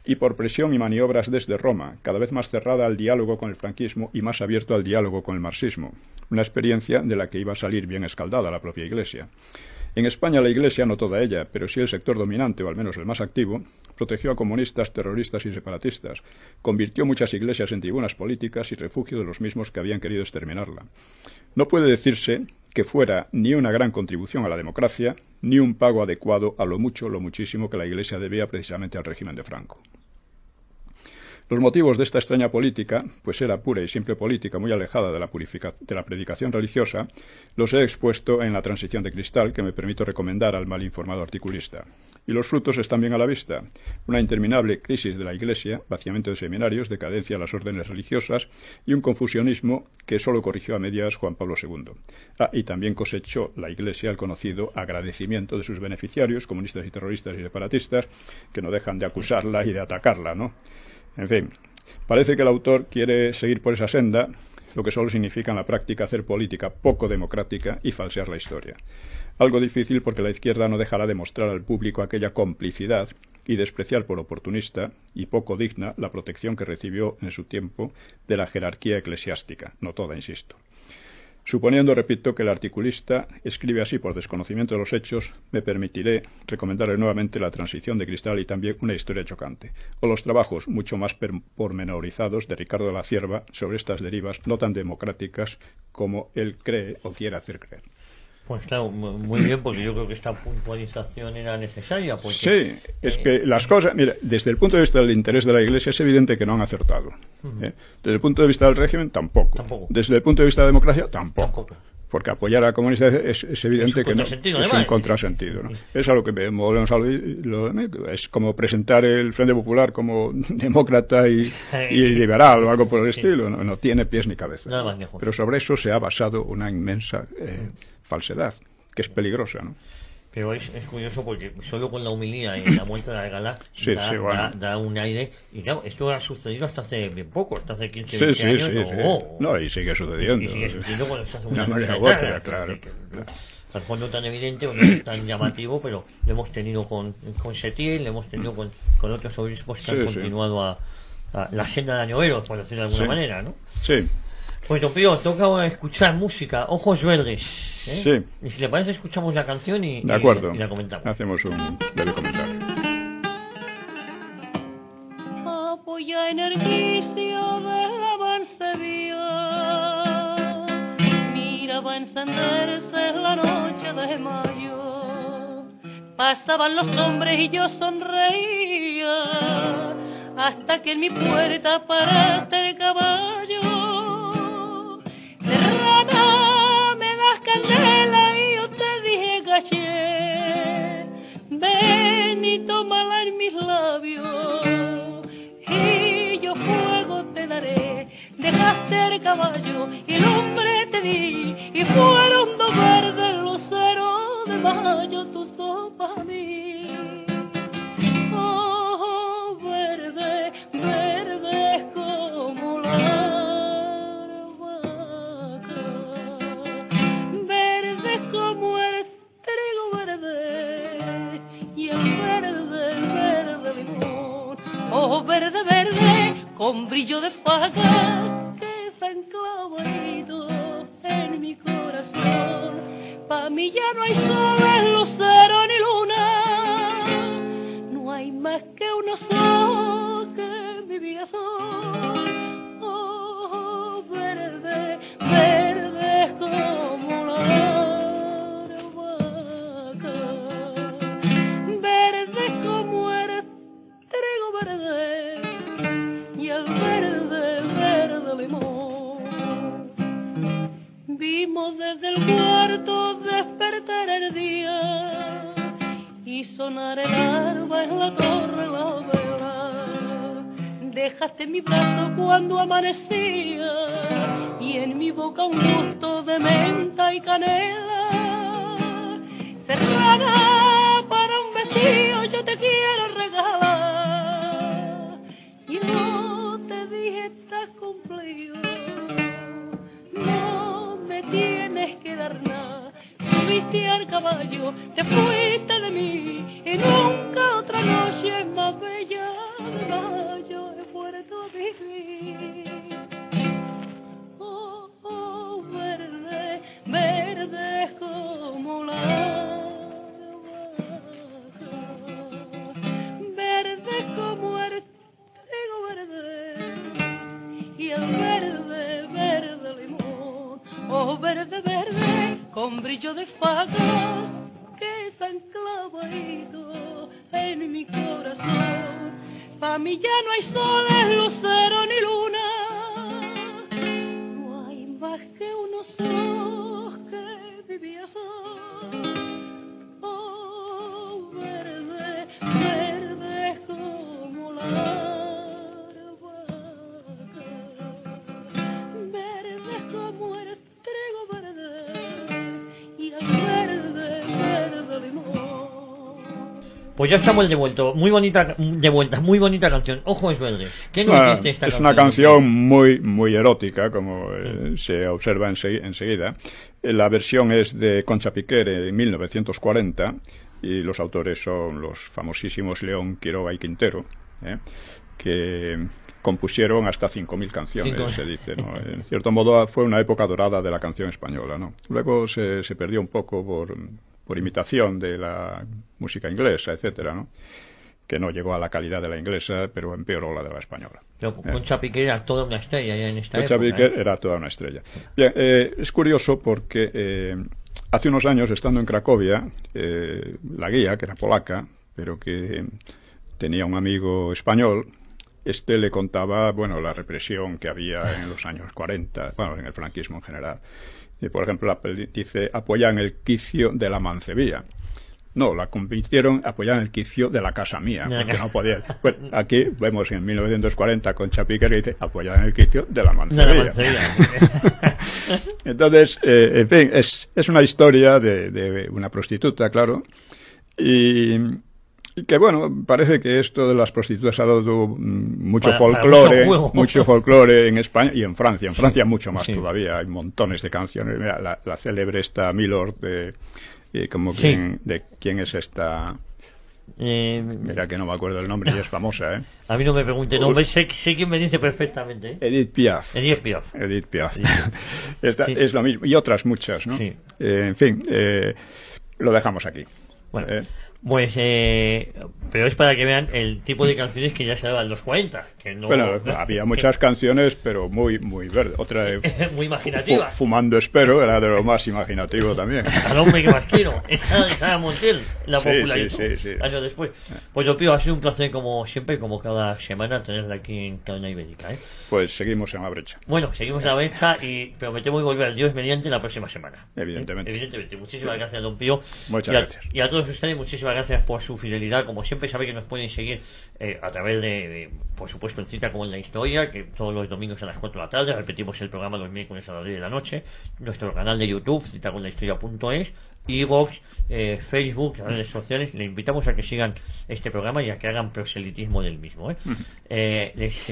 y por presión y maniobras desde Roma, cada vez más cerrada al diálogo con el franquismo y más abierto al diálogo con el marxismo, una experiencia de la que iba a salir bien escaldada la propia Iglesia. En España la Iglesia, no toda ella, pero sí el sector dominante, o al menos el más activo, protegió a comunistas, terroristas y separatistas, convirtió muchas iglesias en tribunas políticas y refugio de los mismos que habían querido exterminarla. No puede decirse que fuera ni una gran contribución a la democracia, ni un pago adecuado a lo mucho, lo muchísimo que la Iglesia debía precisamente al régimen de Franco. Los motivos de esta extraña política, pues era pura y simple política muy alejada de la predicación religiosa, los he expuesto en La transición de cristal, que me permito recomendar al mal informado articulista. Y los frutos están bien a la vista. Una interminable crisis de la Iglesia, vaciamiento de seminarios, decadencia de las órdenes religiosas y un confusionismo que solo corrigió a medias Juan Pablo II. Y también cosechó la Iglesia el conocido agradecimiento de sus beneficiarios, comunistas y terroristas y separatistas, que no dejan de acusarla y de atacarla, ¿no? En fin, parece que el autor quiere seguir por esa senda, lo que solo significa en la práctica hacer política poco democrática y falsear la historia. Algo difícil porque la izquierda no dejará de mostrar al público aquella complicidad y despreciar por oportunista y poco digna la protección que recibió en su tiempo de la jerarquía eclesiástica, no toda, insisto. Suponiendo, repito, que el articulista escribe así por desconocimiento de los hechos, me permitiré recomendarle nuevamente La transición de cristal y también Una historia chocante, o los trabajos mucho más pormenorizados de Ricardo de la Cierva sobre estas derivas no tan democráticas como él cree o quiere hacer creer. Pues claro, muy bien, porque yo creo que esta puntualización era necesaria. Porque, sí, es que las cosas, mira, desde el punto de vista del interés de la Iglesia es evidente que no han acertado. Desde el punto de vista del régimen, tampoco. Desde el punto de vista de la democracia, tampoco. Porque apoyar a la comunidad es evidente que no. Es un contrasentido, ¿no? Es a lo que volvemos a es como presentar el Frente Popular como demócrata y liberal o algo por el estilo. No tiene pies ni cabeza. Nada más, pero sobre eso se ha basado una inmensa falsedad, que es peligrosa, ¿no? Pero es curioso porque solo con la humildad y la muestra de Alcalá da un aire. Y claro, esto ha sucedido hasta hace bien poco, hasta hace 15 20 años. No, y sigue sucediendo. Y sigue sucediendo cuando estás en una manera u otra, claro. A lo mejor no tan evidente o no es tan llamativo, pero lo hemos tenido con Setién, lo hemos tenido con otros obispos que han continuado a la senda de Añoveros, por decirlo de alguna manera, ¿no? Sí. Pues don Pío, toca escuchar música, Ojos Verdes. Sí. Y si le parece, escuchamos la canción y la comentamos. Hacemos un breve comentario. Apoya en el vicio de la mancebía, mira va a encenderse la noche de mayo. Pasaban los hombres y yo sonreía, hasta que en mi puerta paraste el caballo. Serrana, me das candela y yo te dije caché, ven y tómala en mis labios y yo fuego te daré. Dejaste el caballo y el hombre te di y fueron dos verdes luceros de mayo tus ojos para mí. Oh, verde, verde como la como el trigo verde y el verde limón. Oh, verde, verde, con brillo de faga que se enclavadito en mi corazón. Pa' mí ya no hay sol, lucero ni luna, no hay más que uno solo que mi vida son. Oh, verde, verde como la verde como el sonar el alba en la torre la vela. Dejaste mi brazo cuando amanecía y en mi boca un gusto de menta y canela. Cerrada para un vestido yo te quiero regalar y no te dije estás cumplido, no me tienes que dar nada. Subiste al caballo, te fuiste de mí y nunca otra noche más bella de mayo he puesto a vivir. Oh, oh, verde, verde como la vaca, verde como el trigo verde y el verde, verde limón. Oh, verde, verde con brillo de faca que está enclavadito en mi corazón. Pa' mí ya no hay soles, lucero ni luna, no hay más que unos ojos que vivía sol. Oh, verde, verde como la vaca, verde como el trigo verde y el verde, verde limón. Pues ya estamos de vuelta, muy bonita canción. Ojos verdes. ¿Qué nos dice esta canción? Es una canción muy erótica, como se observa enseguida. La versión es de Concha Piquer de 1940 y los autores son los famosísimos León, Quiroga y Quintero, que compusieron hasta 5.000 canciones, se dice, ¿no? En cierto modo fue una época dorada de la canción española, ¿no? Luego se perdió un poco por imitación de la música inglesa, etcétera, ¿no? Que no llegó a la calidad de la inglesa, pero empeoró la de la española. Pero Concha Piquer era toda una estrella ya en esta Concha época. Piquer era toda una estrella. Bien, es curioso porque hace unos años, estando en Cracovia, la guía, que era polaca, pero que tenía un amigo español, le contaba, bueno, la represión que había en los años 40, bueno, en el franquismo en general. Y, por ejemplo, dice, apoyan el quicio de la mancebía. No, la convirtieron, apoyaban el quicio de la casa mía, porque no podía. Pues aquí vemos en 1940 Concha Piquer que dice, apoyaban el quicio de la mancebía. Entonces, en fin, es una historia de una prostituta, claro, y que, bueno, parece que esto de las prostitutas ha dado mucho folclore en España y en Francia. En Francia mucho más todavía. Hay montones de canciones. Mira, la célebre esta Milord de quién es esta. Mira que no me acuerdo el nombre y es famosa, ¿eh? A mí no me pregunte nombre, sé quién me dice perfectamente, ¿eh? Edith Piaf. Es lo mismo y otras muchas, ¿no? Sí. En fin, lo dejamos aquí. Bueno. Pues, pero es para que vean el tipo de canciones que ya se daban en los 40. Que no, bueno, había muchas canciones, pero muy verdes. Otra muy imaginativa. Fumando espero, era de lo más imaginativo también. Al hombre que más quiero. Esa de Sara Montiel, la popularizó años después. Pues yo pido, ha sido un placer como siempre, como cada semana, tenerla aquí en Cadena Ibérica, ¿eh? Pues seguimos en la brecha. Bueno, seguimos en la brecha y prometemos volver, Dios mediante, la próxima semana. Evidentemente. Muchísimas gracias, don Pío. Muchas gracias. Y a todos ustedes, muchísimas gracias por su fidelidad. Como siempre, saben que nos pueden seguir a través de, por supuesto, en Cita como en la Historia, que todos los domingos a las 4 de la tarde repetimos el programa los miércoles a las 10 de la noche. Nuestro canal de YouTube, citaconlahistoria.es, iVoox, Facebook, las redes sociales. Les invitamos a que sigan este programa y a que hagan proselitismo del mismo, les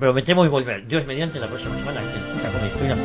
prometemos volver, Dios mediante, la próxima semana, en Cita con la Historia.